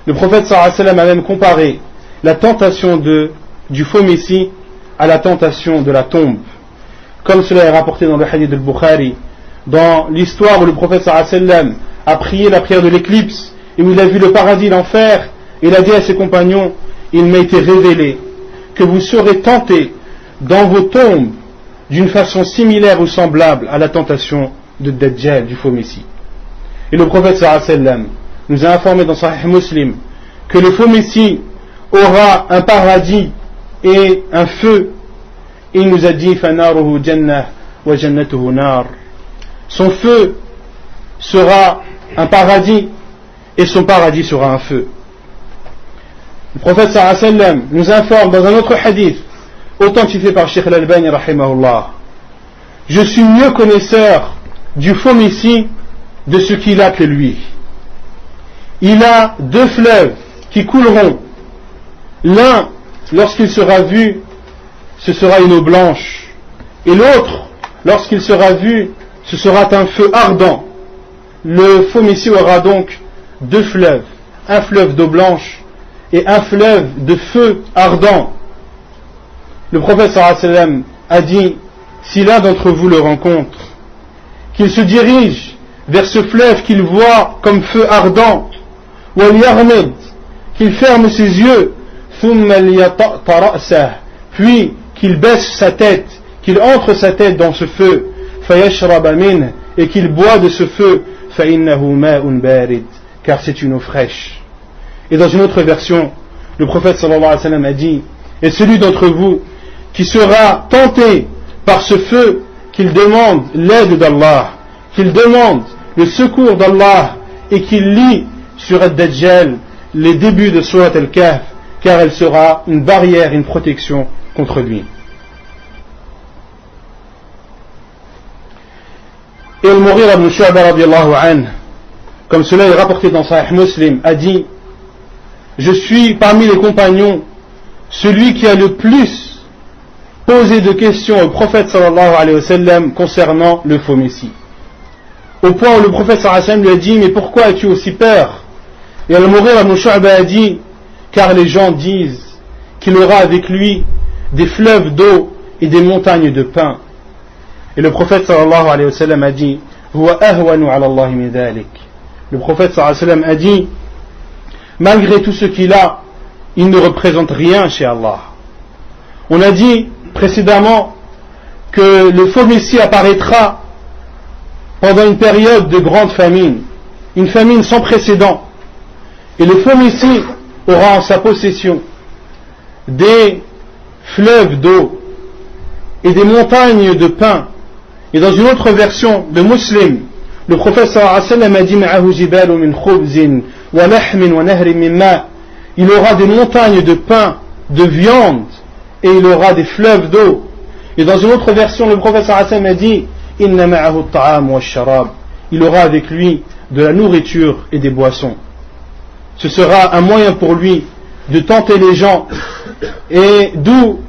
le prophète sallallahu alayhi wa sallam a même comparé la tentation du faux Messie à la tentation de la tombe. Comme cela est rapporté dans le hadith al-Bukhari, dans l'histoire où le prophète sallallahu alayhi wa sallam a prié la prière de l'éclipse, et où il a vu le paradis, l'enfer, et il a dit à ses compagnons, il m'a été révélé que vous serez tentés dans vos tombes d'une façon similaire ou semblable à la tentation de Dajjal, du faux Messie. Et le prophète sallallahu alayhi wa sallam nous a informé dans Sahih Muslim que le faux Messie aura un paradis et un feu. Et il nous a dit فَنَارُهُ جَنَّةٌ وَجَنَّتُهُ نَارٌ. Son feu sera un paradis et son paradis sera un feu. Le prophète sallallahu alayhi wa sallam nous informe dans un autre hadith authentifié par Cheikh Al-Albani rahimahullah: je suis mieux connaisseur du faux Messie de ce qu'il a que lui. Il a deux fleuves qui couleront. L'un, lorsqu'il sera vu, ce sera une eau blanche, et l'autre, lorsqu'il sera vu, ce sera un feu ardent. Le faux Messie aura donc deux fleuves, un fleuve d'eau blanche et un fleuve de feu ardent. Le prophète sallallahu alayhi wa sallam a dit: si l'un d'entre vous le rencontre, qu'il se dirige vers ce fleuve qu'il voit comme feu ardent, qu'il ferme ses yeux, puis qu'il baisse sa tête, qu'il entre sa tête dans ce feu, et qu'il boit de ce feu, car c'est une eau fraîche. Et dans une autre version, le prophète sallallahu alayhi wa sallam a dit: et celui d'entre vous qui sera tenté par ce feu, qu'il demande l'aide d'Allah, qu'il demande le secours d'Allah, et qu'il lit sur Ad-Dajjal les débuts de Surat Al-Kahf, car elle sera une barrière, une protection contre lui. Et Al-Mughira ibn Shu'ba radiyallahu anhu, comme cela est rapporté dans Sahih Muslim, a dit: je suis parmi les compagnons celui qui a le plus posé de questions au prophète sallallahu alayhi wa sallam concernant le faux Messie. Au point où le prophète sallallahu alayhi wa sallam lui a dit: mais pourquoi as-tu aussi peur? Et Al-Mughira ibn Shu'ba a dit: car les gens disent qu'il aura avec lui des fleuves d'eau et des montagnes de pain. Et le prophète sallallahu alayhi wa sallam a dit: huwa ahwanu ala Allah min dhalik. Le prophète sallallahu alayhi wa sallam a dit: malgré tout ce qu'il a, il ne représente rien chez Allah. On a dit précédemment que le faux Messie apparaîtra pendant une période de grande famine, une famine sans précédent. Et le faux Messie aura en sa possession des fleuves d'eau et des montagnes de pain. Et dans une autre version de Muslim, le prophète sallallahu alayhi wa sallam a dit: ma'ahu jibalu min khubzin wa lahmin wa nahrin min ma'. Il aura des montagnes de pain, de viande, et il aura des fleuves d'eau. Et dans une autre version, le prophète sallallahu alayhi wa sallam a dit: inna ma'ahu at-ta'am wa ash-sharab. Il aura avec lui de la nourriture et des boissons. Ce sera un moyen pour lui de tenter les gens, et d'où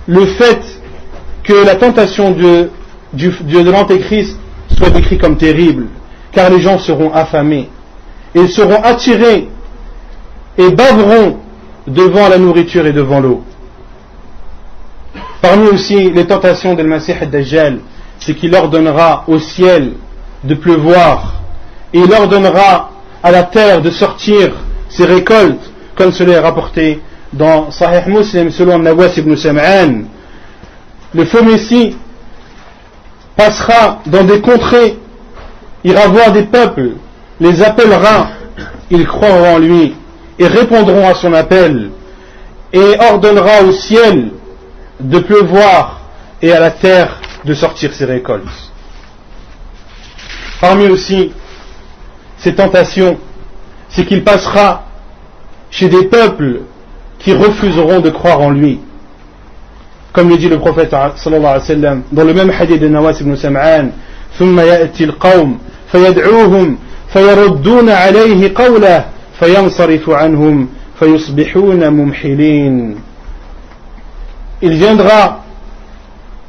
le fait que la tentation de l'Antéchrist soit décrite comme terrible, car les gens seront affamés, et ils seront attirés et baveront devant la nourriture et devant l'eau. Parmi aussi les tentations de Masih ad-Dajjal, c'est qu'il ordonnera au ciel de pleuvoir, et il ordonnera à la terre de sortir ses récoltes, comme cela est rapporté dans Sahih Muslim selon Nawas ibn Sam'an. Le faux Messie passera dans des contrées, ira voir des peuples, les appellera, ils croiront en lui et répondront à son appel, et ordonnera au ciel de pleuvoir et à la terre de sortir ses récoltes. Parmi aussi ces tentations, c'est qu'il passera chez des peuples qui refuseront de croire en lui. Comme le dit le prophète sallallahu alayhi wa sallam dans le même hadith de Nawas ibn Sam'an: ثم يأتي القوم فيدعوهم فيردون عليه قوله فينصرف عنهم فيصبحون ممحلين. Il viendra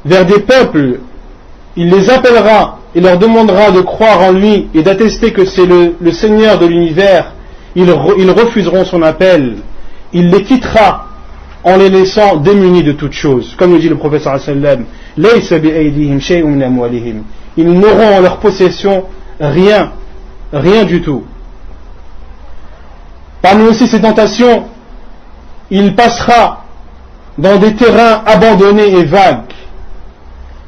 vers des peuples, il les appellera, il leur demandera de croire en lui et d'attester que c'est le Seigneur de l'univers. Ils refuseront son appel, il les quittera en les laissant démunis de toutes choses. Comme le dit le prophète sallallahu alayhi wa sallam: laysa bi aydihim shay'un min amwalihim. Ils n'auront en leur possession rien du tout. Parmi aussi ces tentations, il passera dans des terrains abandonnés et vagues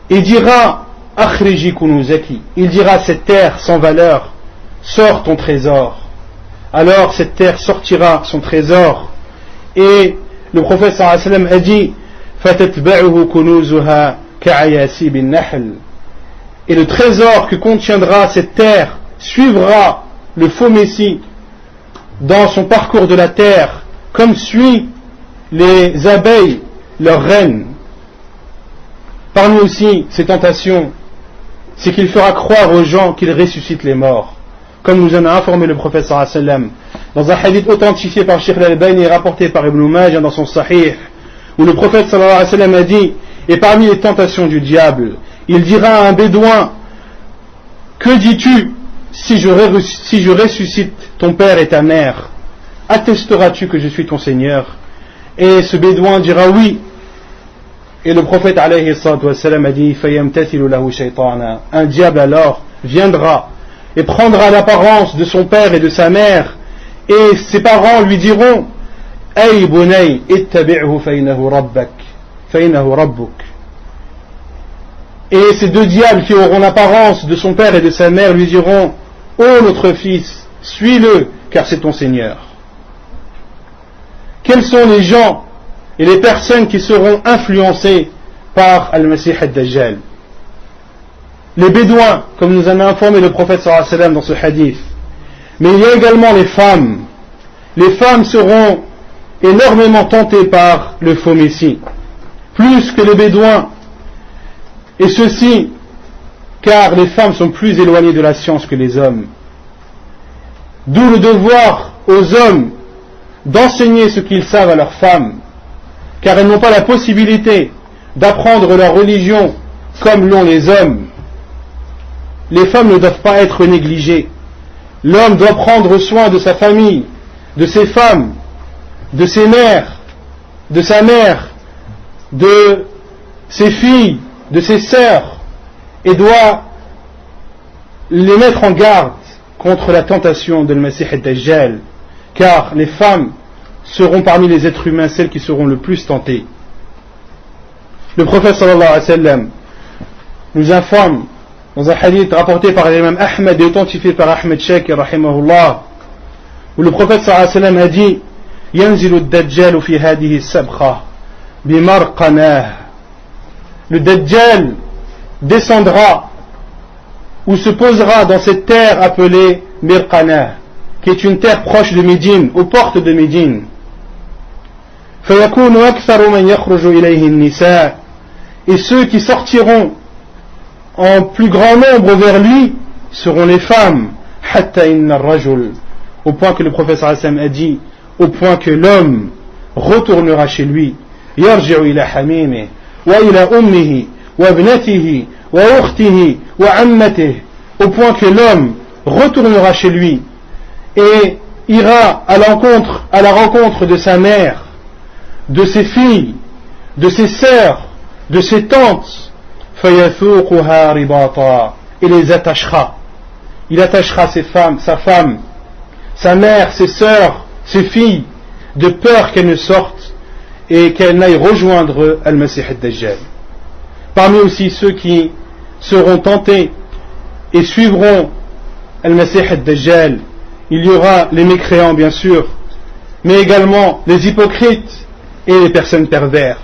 et dira Akhriji kunuzaki, il dira cette terre sans valeur, sors ton trésor. Alors cette terre sortira son trésor, et le prophète sallallahu alayhi wa sallam a dit fatatba'uhu kunuzuha ka'ayasi bin nahl, et le trésor que contiendra cette terre suivra le faux messie dans son parcours de la terre comme suit les abeilles leur reine. Parmi aussi ces tentations, c'est qu'il fera croire aux gens qu'il ressuscite les morts, comme nous en a informé le prophète sallallahu alayhi wa sallam dans un hadith authentifié par Sheikh al-Albani et rapporté par Ibn Majah dans son Sahih, où le prophète sallallahu alayhi wa sallam a dit, et parmi les tentations du diable, il dira à un bédouin, que dis-tu si je ressuscite ton père et ta mère, attesteras-tu que je suis ton Seigneur? Et ce bédouin dira oui. Et le prophète alayhi salatu wassalam a dit fayamtathilu lahu shaytana, un diable alors viendra et prendra l'apparence de son père et de sa mère, et ses parents lui diront ay bunay ittabi'hu fa innahu rabbuk. Et ces deux diables qui auront l'apparence de son père et de sa mère lui diront ô notre fils, suis-le car c'est ton Seigneur. Quels sont les gens et les personnes qui seront influencées par Al-Masih ad-Dajjal? Les bédouins, comme nous en a informé le prophète sallallahu alayhi wa sallam dans ce hadith. Mais il y a également les femmes. Les femmes seront énormément tentées par le faux messie, plus que les bédouins. Et ceci, car les femmes sont plus éloignées de la science que les hommes. D'où le devoir aux hommes d'enseigner ce qu'ils savent à leurs femmes, car elles n'ont pas la possibilité d'apprendre leur religion comme l'ont les hommes. Les femmes ne doivent pas être négligées. L'homme doit prendre soin de sa famille, de ses femmes, de ses mères, de sa mère, de ses filles, de ses sœurs, et doit les mettre en garde contre la tentation de Al-Masih ad-Dajjal, car les femmes seront parmi les êtres humains celles qui seront le plus tentées. Le prophète sallallahu alayhi wa sallam nous informe dans un hadith rapporté par l'imam Ahmed et authentifié par Ahmed Shakir rahimahullah, où le prophète sallallahu alayhi wa sallam a dit yanzilu ad-Dajjal fi hadihi as-sabkha bimarqanah, le Dajjal descendra ou se posera dans cette terre appelée Mirqanah, qui est une terre proche de Médine, aux portes de Médine. فَيَكُونُ أَكْثَرُ مَنْ يَخْرُجُ إِلَيْهِ النِّسَاءِ, et ceux qui sortiront en plus grand nombre vers lui seront les femmes. حَتَّى إِنَّ الرَّجُلِ, au point que le prophète sallallahu alayhi wa sallam a dit, au point que l'homme retournera chez lui, يَرْجِعُ إِلَى حَمِيمِهِ وَإِلَى أُمِّهِ وَابْنَتِهِ وَأُخْتِهِ وَعَمَّتِهِ, au point que l'homme retournera chez lui et ira à la rencontre de sa mère, de ses filles, de ses sœurs, de ses tantes, فَيَثُوقُهَا رِبَاطًا, et les attachera. Il attachera sa femme, sa mère, ses sœurs, ses filles, de peur qu'elles ne sortent et qu'elles n'aillent rejoindre Al-Masih ad-Dajjal. Parmi aussi ceux qui seront tentés et suivront Al-Masih ad-Dajjal, il y aura les mécréants bien sûr, mais également les hypocrites et les personnes pervers,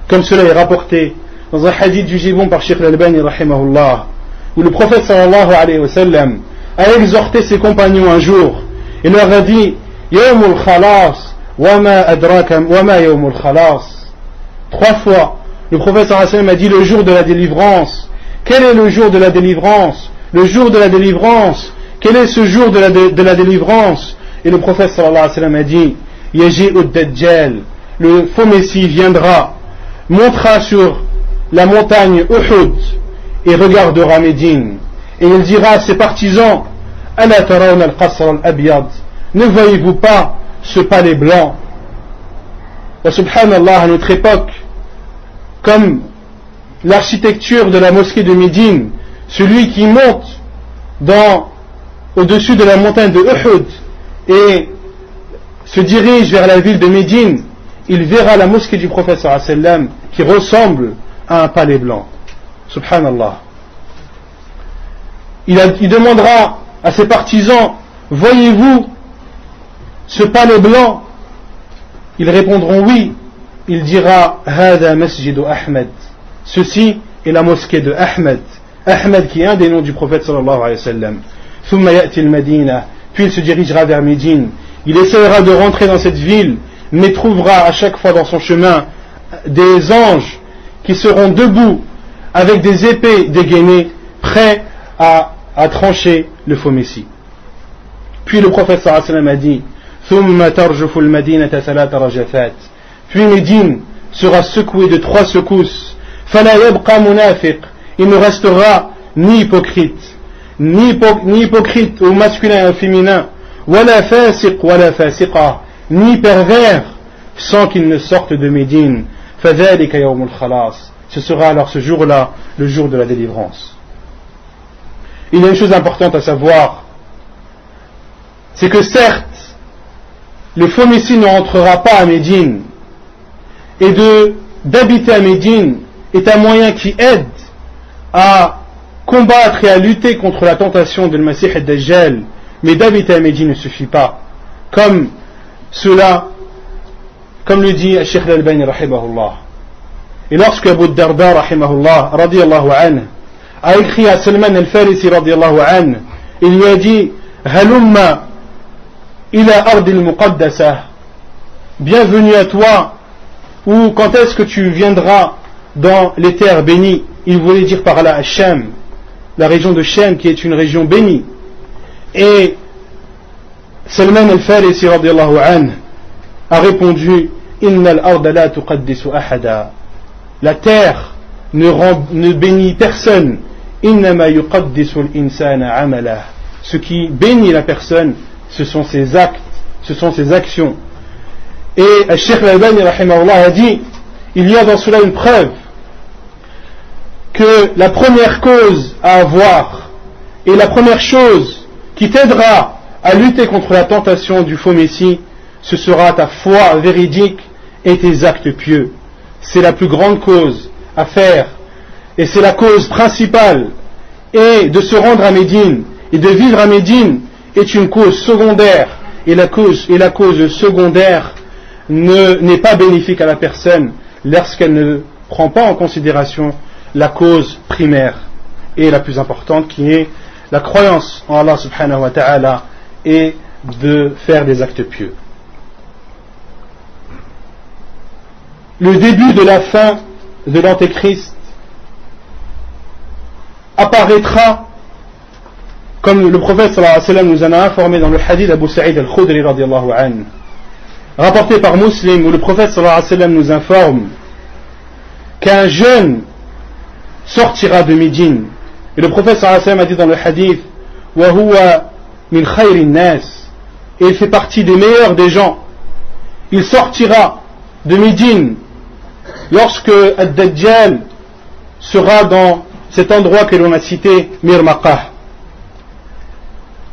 comme cela est rapporté dans un hadith jugé bon par Sheikh al-Albani rahimahullah, où le prophète sallallahu alayhi wa sallam a exhorté ses compagnons un jour et leur a dit Yawmul khalas wa ma adraka wa ma yawmul khalas. 3 fois le prophète sallallahu alayhi wa sallam a dit le jour de la délivrance. Quel est le jour de la délivrance? Le jour de la délivrance. Quel est ce jour de la délivrance? Et le prophète sallallahu alayhi wa sallam a dit Yaji'u ad-Dajjal, le faux messie viendra, montera sur la montagne Uhud et regardera Médine, et il dira à ses partisans Ala tarawna al-qasr al-abyad, ne voyez-vous pas ce palais blanc? Wa subhanallah, à notre époque, comme l'architecture de la mosquée de Médine, celui qui monte au-dessus de la montagne de Uhud et se dirige vers la ville de Médine, il verra la mosquée du prophète sallallahu alayhi wa sallam qui ressemble à un palais blanc. Subhanallah. Il demandera à ses partisans, voyez-vous ce palais blanc? Ils répondront oui. Il dira, Hada masjidu Ahmed. Ceci est la mosquée de Ahmed. Ahmed qui est un des noms du prophète sallallahu alayhi wa sallam. Thumma ya'ti al-Madina. Puis il se dirigera vers Médine. Il essaiera de rentrer dans cette ville, mais trouvera à chaque fois dans son chemin des anges qui seront debout avec des épées dégainées, prêts à trancher le faux messie. Puis le prophète sallallahu alayhi wa sallam a dit, Thumma tarjufu al-Madinata thalatha rajafat. Puis Médine sera secouée de 3 secousses. Fala yabqa munafiq. Il ne restera ni hypocrite, ni hypocrite au masculin et au féminin, wala fasiq wala fasiqa, ni pervers, sans qu'il ne sorte de Médine. Fadhalika yawmul khalas. Ce sera alors ce jour-là, le jour de la délivrance. Il y a une chose importante à savoir, c'est que certes, le faux messie ne rentrera pas à Médine, et d'habiter à Médine est un moyen qui aide à combattre et à lutter contre la tentation de Masih ad-Dajjal, mais d'habiter à Médine ne suffit pas, comme le dit Cheikh al-Albani rahimahullah. Et lorsque Abu Darda rahimahullah radiyallahu anhu a écrit à Salman al-Farisi radiyallahu anhu, il lui a dit Halumma ila ardi al-muqaddasa, bienvenue à toi, ou quand est-ce que tu viendras dans les terres bénies? Il voulait dire par là Sham, la région de Sham qui est une région bénie. Et Salman al-Farisi radiyallahu anhu a répondu Inna al-arda la tuqaddisu ahada. La terre ne bénit personne. Innama yuqaddisu al-insana amalah. Ce qui bénit la personne, ce sont ses actes, ce sont ses actions. Et Cheikh al-Albani rahimahullah a dit, il y a dans cela une preuve que la première cause à avoir et la première chose qui t'aidera à lutter contre la tentation du faux messie, ce sera ta foi véridique et tes actes pieux. C'est la plus grande cause à faire et c'est la cause principale. Et de se rendre à Médine et de vivre à Médine est une cause secondaire, et la cause secondaire n'est pas bénéfique à la personne lorsqu'elle ne prend pas en considération la cause primaire et la plus importante qui est la croyance en Allah subhanahu wa ta'ala et de faire des actes pieux. Le début de la fin de l'Antéchrist apparaîtra comme le prophète sallallahu alayhi wa sallam nous en a informé dans le hadith d'Abu Sa'id al-Khudri radiyallahu anhu, rapporté par Muslim, où le prophète sallallahu alayhi wa sallam nous informe qu'un jeune sortira de Médine. Et le prophète sallallahu alayhi wa sallam a dit dans le hadith wa huwa min khayrin nas, et il fait partie des meilleurs des gens. Il sortira de Médine lorsque Ad-Dajjal sera dans cet endroit que l'on a cité, Mirmaqah.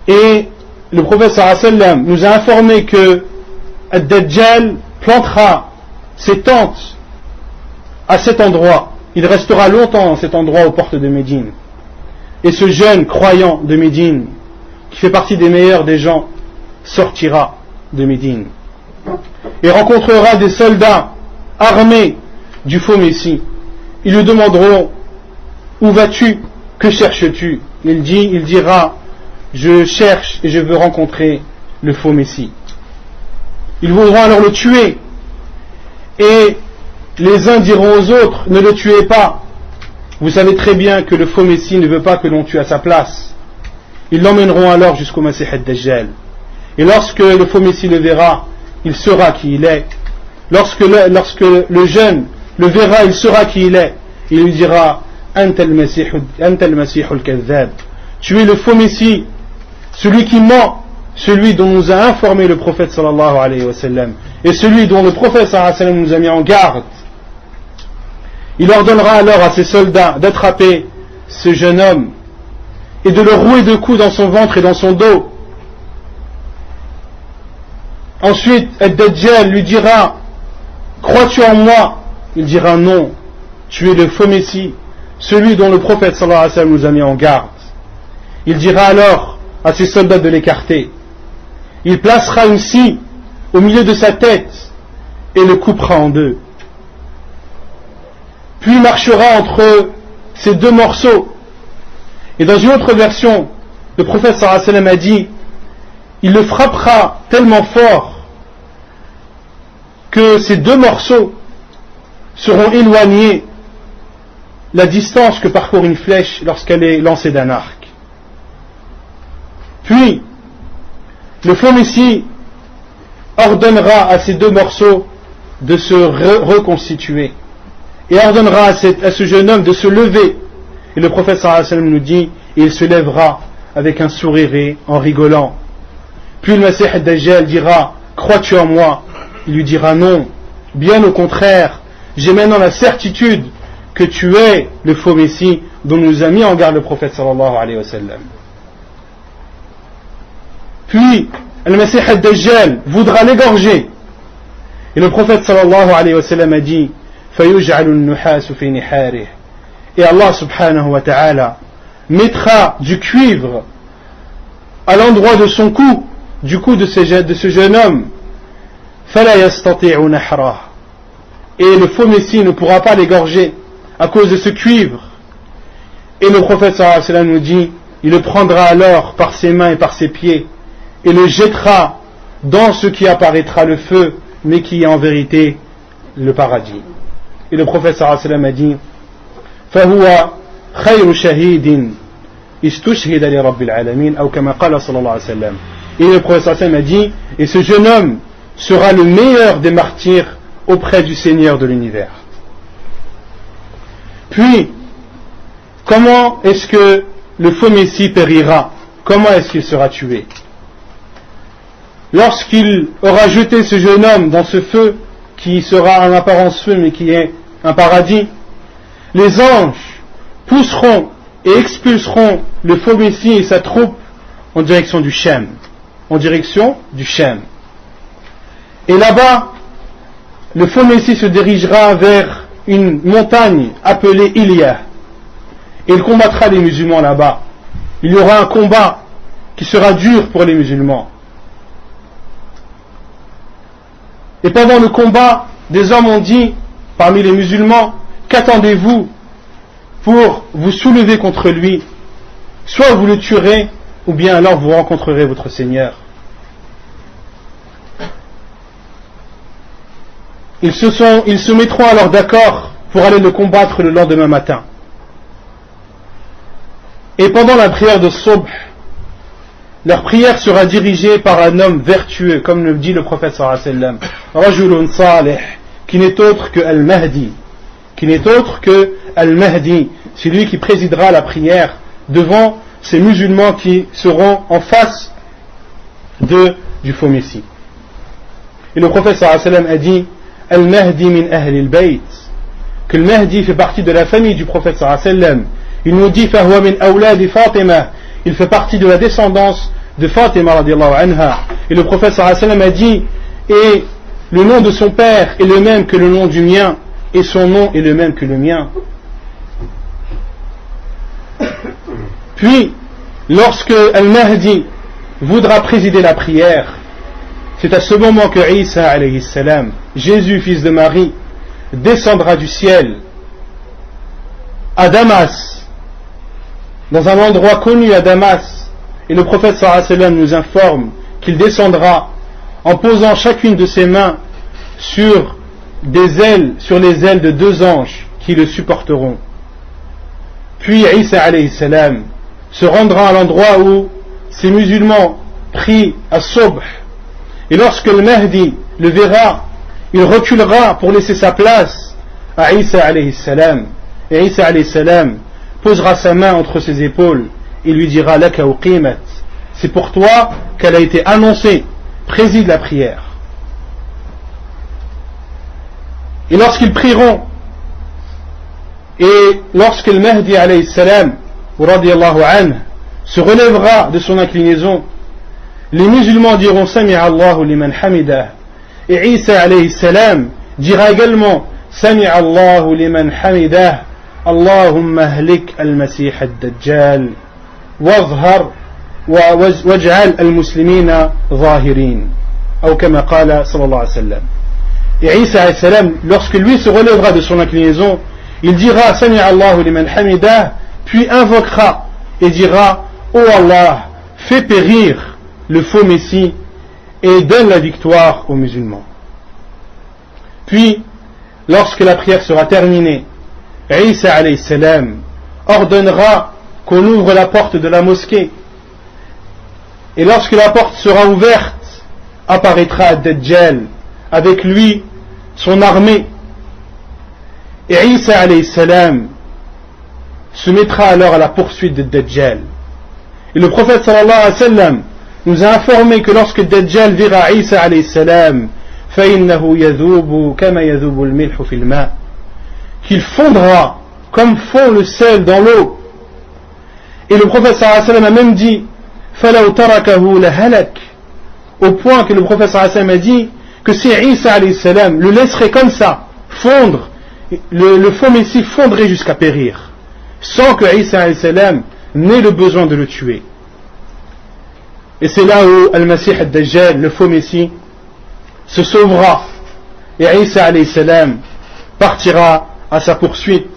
Et le prophète sallallahu alayhi wa sallam nous a informé que Ad-Dajjal plantera ses tentes à cet endroit. Il restera longtemps dans cet endroit aux portes de Médine. Et ce jeune croyant de Médine, qui fait partie des meilleurs des gens, sortira de Médine et rencontrera des soldats armés du faux messie. Ils lui demanderont où vas-tu? Que cherches-tu? Il dira je cherche et je veux rencontrer le faux messie. Ils voudront alors le tuer, et les uns diront aux autres ne le tuez pas, vous savez très bien que le faux messie ne veut pas que l'on tue à sa place. Ils l'emmèneront alors jusqu'au Masih ad-Dajjal, et lorsque le faux messie le verra, il saura qui il est. Lorsque le jeune le verra, il saura qui il est. Il lui dira Anta al-Masih al-Kadhab, tu es le faux messie, celui qui ment, celui dont nous a informé le prophète sallallahu alayhi wa sallam, et celui dont le prophète sallallahu alayhi wa sallam nous a mis en garde. Il ordonnera alors à ses soldats d'attraper ce jeune homme et de le rouer de coups dans son ventre et dans son dos. Ensuite, Ad-Dajjal lui dira crois-tu en moi? Il dira non, tu es le faux Messie, celui dont le prophète sallallahu alayhi wa sallam nous a mis en garde. Il dira alors à ses soldats de l'écarter. Il placera une scie au milieu de sa tête et le coupera en deux. Puis il marchera entre ces deux morceaux. Et dans une autre version, le prophète sallallahu alayhi wa sallam a dit, il le frappera tellement fort que ces deux morceaux seront éloignés la distance que parcourt une flèche lorsqu'elle est lancée d'un arc. Puis, le faux Messie ordonnera à ces deux morceaux de se reconstituer et ordonnera à ce jeune homme de se lever. Et le prophète sallallahu alayhi wa sallam nous dit, et il se lèvera avec un sourire en rigolant. Puis le Messie ad-Dajjal dira, crois-tu en moi? Il lui dira non, bien au contraire, j'ai maintenant la certitude que tu es le faux Messie dont nous a mis en garde le prophète sallallahu alayhi wa sallam. Puis le Messie ad-Dajjal voudra l'égorger et le prophète sallallahu alayhi wa sallam a dit فَيُجْعَلُ النُّحَاسُ فِي نِحَارِهِ, et Allah subhanahu wa ta'ala mettra du cuivre à l'endroit de son cou, du cou de ce jeune homme, فَلَا يَسْتَطِيعُ نَحْرَهُ, et le faux Messie ne pourra pas l'égorger à cause de ce cuivre. Et le prophète sallallahu alayhi wa sallam nous dit, il le prendra alors par ses mains et par ses pieds et le jettera dans ce qui apparaîtra le feu, mais qui est en vérité le paradis. Et le prophète sallallahu alayhi wa sallam a dit, فَهُوَ خَيْرُ شَهِيدٍ إِسْتُشْهِدَ لِرَبِّ الْعَالَمِينَ أو كما قال صلى الله عليه وسلم. Et le prophète sallallahu alayhi wa sallam a dit, et ce jeune homme sera le meilleur des martyrs auprès du Seigneur de l'univers. Puis, comment est-ce que le faux Messie périra? Comment est-ce qu'il sera tué? Lorsqu'il aura jeté ce jeune homme dans ce feu, qui sera en apparence feu, mais qui est un paradis, les anges pousseront et expulseront le faux Messie et sa troupe en direction du Shem. En direction du Shem. Et là-bas, le faux Messie se dirigera vers une montagne appelée Ilia. Et il combattra les musulmans là-bas. Il y aura un combat qui sera dur pour les musulmans. Et pendant le combat, des hommes ont dit, parmi les musulmans, qu'attendez-vous pour vous soulever contre lui? Soit vous le tuerez, ou bien alors vous rencontrerez votre Seigneur. Ils se mettront alors d'accord pour aller le combattre le lendemain matin. Et pendant la prière de Subh, leur prière sera dirigée par un homme vertueux, comme le dit le prophète sallallahu alayhi wa sallam, Rajulun Salih, qui n'est autre que Al-Mahdi, c'est lui qui présidera la prière devant ces musulmans qui seront en face du faux Messie. Et le prophète sallallahu alayhi wa sallam a dit, Al-Mahdi min ahli al-bayt, que le Mahdi fait partie de la famille du prophète sallallahu alayhi wa sallam. Il nous dit Fahuwa min awladi Fatima, il fait partie de la descendance de Fatima radiallahu anha. Et le prophète sallallahu alayhi wa sallam a dit, et le nom de son père est le même que le nom du mien, et son nom est le même que le mien. Puis, lorsque Al-Mahdi voudra présider la prière, c'est à ce moment que Isa alayhi salam, Jésus fils de Marie, descendra du ciel à Damas, dans un endroit connu à Damas, et le prophète sallallahu alayhi wa sallam nous informe qu'il descendra en posant chacune de ses mains sur les ailes de deux anges qui le supporteront. Puis Isa alayhi salam se rendra à l'endroit où ces musulmans prient à Subh, et lorsque le Mahdi le verra, il reculera pour laisser sa place à Isa alayhi salam, et Isa alayhi salam posera sa main entre ses épaules et lui dira laka uqimat, c'est pour toi qu'elle a été annoncée, préside la prière. Et lorsqu'ils prieront, et lorsque le Mahdi alayhi salam radiyallahu anhu se relèvera de son inclinaison, les musulmans diront Sami'a Allahu liman hamidah, et Isa alayhi salam dira également Sami'a Allahu liman hamidah Allahumma ahlik al-Masih ad-Dajjal wazhar waj'al al-muslimina zahirin ou kama qala sallallahu alayhi wa sallam. Et Isa alayhi salam, lorsque lui se relèvera de son inclinaison, il dira Sami'a Allahu liman hamidah, puis invoquera et dira ô Allah, fais périr le faux Messie et donne la victoire aux musulmans. Puis, lorsque la prière sera terminée, Isa alayhi salam ordonnera qu'on ouvre la porte de la mosquée. Et lorsque la porte sera ouverte, apparaîtra Dajjal, avec lui son armée. Et Isa alayhi salam se mettra alors à la poursuite de Dajjal. Et le prophète sallallahu alayhi wa sallam nous a informé que lorsque Dajjal verra Isa alayhi salam, فَإِنَّهُ يَذُوبُ كَمَا يَذُوبُ الْمِلْحُ فِي الْمَاءِ, qu'il fondra comme fond le sel dans l'eau. Et le prophète sallallahu alayhi wa sallam a même dit فَلَوْ تَرَكَهُ لَهَلَكَ, au point que le prophète sallallahu alayhi wa sallam a dit que si Isa alayhi salam le laisserait comme ça fondre, le faux Messie fondrait jusqu'à périr, sans que Isa alayhi salam n'ait le besoin de le tuer. Et c'est là où Al-Masih ad-Dajjal, le faux Messie, se sauvera, et Isa alayhi salam partira à sa poursuite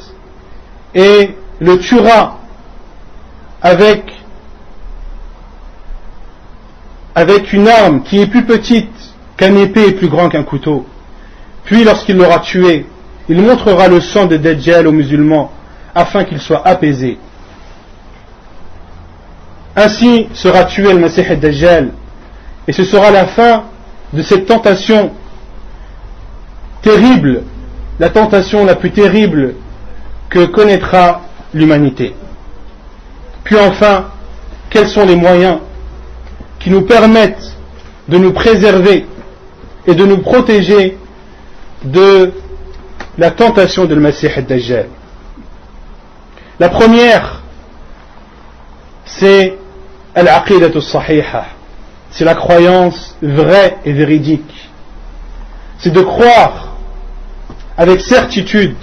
et le tuera avec une arme qui est plus petite qu'un épée et plus grand qu'un couteau. Puis lorsqu'il l'aura tué, il montrera le sang de Dajjal aux musulmans afin qu'ils soient apaisés. Ainsi sera tué le Masih ad-Dajjal, et ce sera la fin de cette tentation terrible, la tentation la plus terrible que connaîtra l'humanité. Puis enfin, quels sont les moyens qui nous permettent de nous préserver et de nous protéger de la tentation de le Masih ad-Dajjal? La première, c'est al-aqidatu as-sahiha, c'est la croyance vraie et véridique. C'est de croire avec certitude,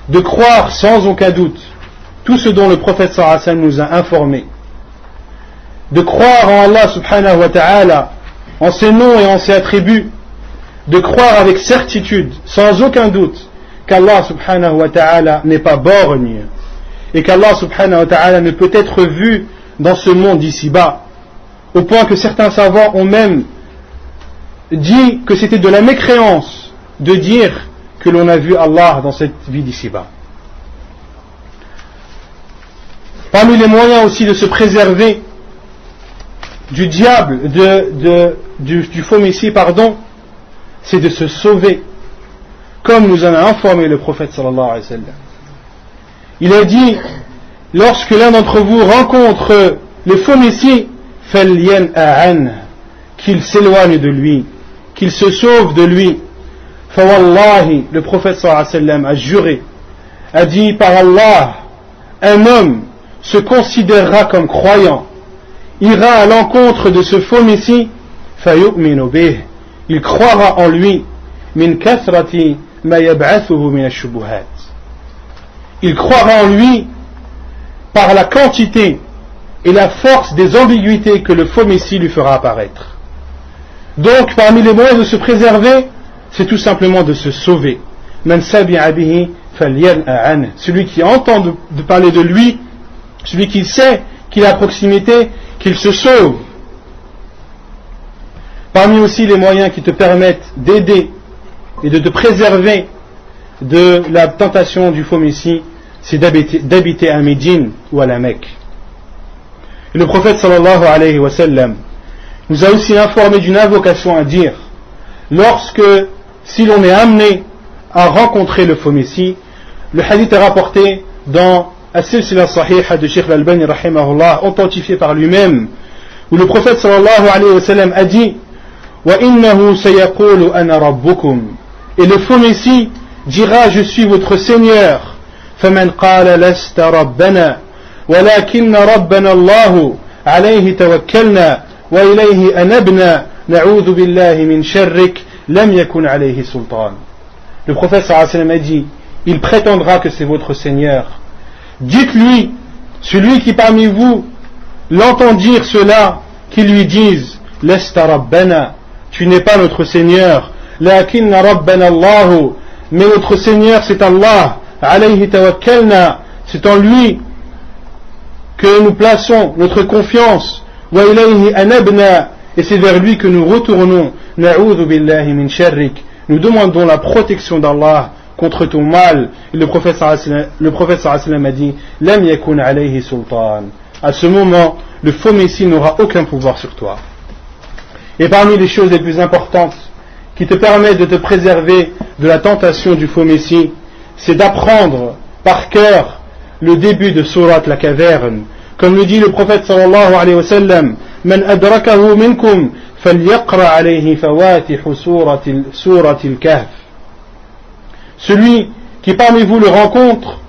de croire sans aucun doute tout ce dont le prophète sallallahu alayhi wa sallam nous a informé, de croire en Allah subhanahu wa ta'ala, en ses noms et en ses attributs, de croire avec certitude, sans aucun doute, qu'Allah subhanahu wa ta'ala n'est pas borgne, et qu'Allah subhanahu wa ta'ala ne peut être vu dans ce monde d'ici-bas, au point que certains savants ont même dit que c'était de la mécréance de dire que l'on a vu Allah dans cette vie d'ici-bas. Parmi les moyens aussi de se préserver du diable, du faux Messie, c'est de se sauver, comme nous en a informé le prophète sallallahu alayhi wa sallam. Il a dit, lorsque l'un d'entre vous rencontre le faux Messie, qu'il s'éloigne de lui, qu'il se sauve de lui. Fawallahi, le prophète sallallahu alayhi wa sallam a juré, a dit par Allah, un homme se considérera comme croyant, ira à l'encontre de ce faux Messie, fayu'minu bih, il croira en lui, min kathrati ma yab'athuhu min ash-shubuhat, il croira en lui par la quantité et la force des ambiguïtés que le faux Messie lui fera apparaître. Donc parmi les moyens de se préserver, c'est tout simplement de se sauver. Man sabi'a bihi falyal'a an, celui qui entend de parler de lui, celui qui sait qu'il est à proximité, qu'il se sauve. Parmi aussi les moyens qui te permettent d'aider et de te préserver de la tentation du faux Messie, c'est d'habiter à Médine ou à la Mecque. Et le prophète sallallahu alayhi wa sallam nous a aussi informé d'une invocation à dire si l'on est amené à rencontrer le faux Messie. Le hadith est rapporté dans As-Silsila Sahiha de Sheikh Al-Albani rahimahullah, authentifié par lui-même, où le prophète sallallahu alayhi wa sallam a dit wa innahu sayaqulu ana rabbukum, et le faux Messie dira je suis votre Seigneur. faman qala lasta rabbana ولكن ربنا الله عليه توكلنا وإليه أنبنا نعوذ بالله من شرك لم يكن عليه سلطان. Le prophète sallallahu alayhi wa sallam a dit, il prétendra que c'est votre Seigneur. Dites-lui, celui qui parmi vous l'entend dire cela, qui lui dise, Lesta Rabbana, tu n'es pas notre Seigneur, Lakinna Rabbana Allahu, mais notre Seigneur c'est Allah, alayhi tawakkalna, c'est en lui que nous plaçons notre confiance, wa ilayhi anabna, et c'est vers lui que nous retournons, na'udhu billahi min sharrik, nous demandons la protection d'Allah contre ton mal. Et le prophète sallallahu alayhi wa sallam a dit, lam yakun alayhi sultan, à ce moment le faux messie n'aura aucun pouvoir sur toi. Et parmi les choses les plus importantes qui te permettent de te préserver de la tentation du faux messie, c'est d'apprendre par cœur le début de Surat la caverne. Comme le dit le prophète sallallahu alayhi wa sallam, man adrakahu minkum falyaqra alayhi fawatihu suratil kahf. Celui qui parmi vous le rencontre,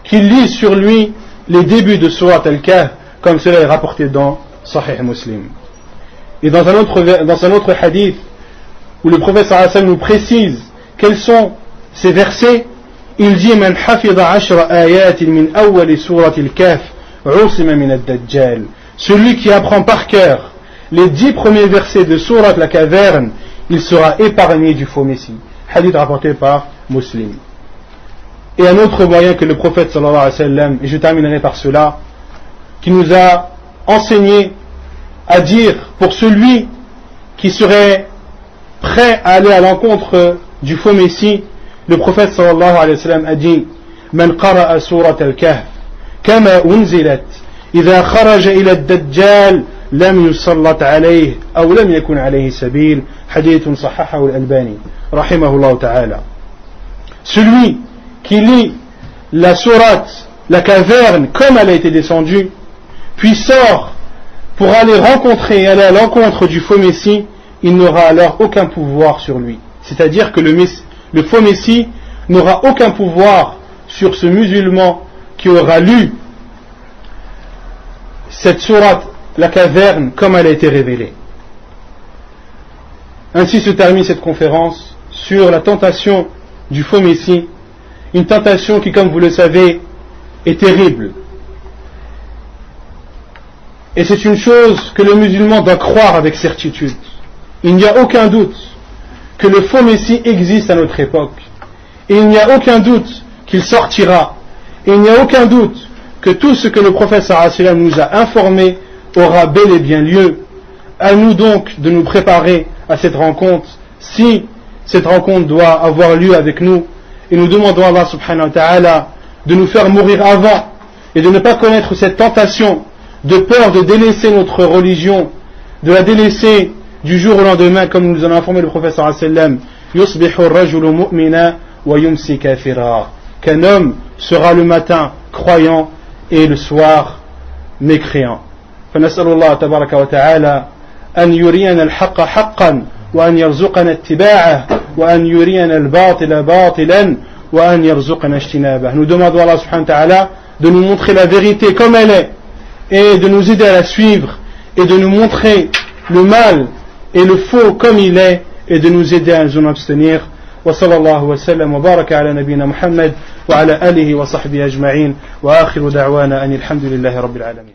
qu'il lise sur lui les débuts de Surat al-Kahf, comme cela est rapporté dans Sahih Muslim. Et dans un autre hadith, où le prophète sallallahu alayhi wa sallam nous précise quels sont ces versets, il dit man hafidha 10 ayatin min awwal surati al-Kahf usima min ad-dajjal. Celui qui apprend par cœur les 10 premiers versets de Surat la caverne, il sera épargné du faux messie. Hadith rapporté par Muslim. Et un autre moyen que le prophète sallallahu alayhi wa sallam, et je terminerai par cela, qui nous a enseigné à dire pour celui qui serait prêt à aller à l'encontre du faux messie, le prophète sallallahu alayhi wa sallam a dit man qara'a surat al-kahf kama unzilat idha kharaja ila ad-dajjal lam yusallat alayhi aw lam yakun alayhi sabil. Hadith sahahahu al-Albani rahimahullah ta'ala. Celui qui lit la sourate, la caverne, comme elle a été descendue, puis sort pour aller rencontrer et aller à l'encontre du faux messie, il n'aura alors aucun pouvoir sur lui. C'est-à-dire que le faux messie n'aura aucun pouvoir sur ce musulman qui aura lu cette sourate, la caverne, comme elle a été révélée. Ainsi se termine cette conférence sur la tentation du faux messie, une tentation qui, comme vous le savez, est terrible. Et c'est une chose que le musulman doit croire avec certitude. Il n'y a aucun doute que le faux messie existe à notre époque. Et il n'y a aucun doute qu'il sortira. Et il n'y a aucun doute que tout ce que le prophète sallallahu alayhi wa sallam nous a informé aura bel et bien lieu. À nous donc de nous préparer à cette rencontre, si cette rencontre doit avoir lieu avec nous, et nous demandons à Allah subhanahu wa ta'ala de nous faire mourir avant et de ne pas connaître cette tentation de peur de délaisser notre religion, de la délaisser du jour au lendemain, comme nous en a informé le prophète sallallahu alayhi wa sallam, yusbihu ar-rajulu mu'mina wa yumsi kafira, qu'un homme sera le matin croyant et le soir mécréant. فنسأل الله تبارك وتعالى أن يرينا الحق حقا وأن يرزقنا اتباعه وأن يرينا الباطل باطلا وأن يرزقنا اجتنابه. Nous demandons à Allah subhanahu wa ta'ala de nous montrer la vérité comme elle est et de nous aider à la suivre et de nous montrer le mal et le faux comme il est et de nous aider à nous en abstenir. وصلى الله وسلم وبارك على نبينا محمد وعلى آله وصحبه أجمعين وآخر دعوانا أن الحمد لله رب العالمين.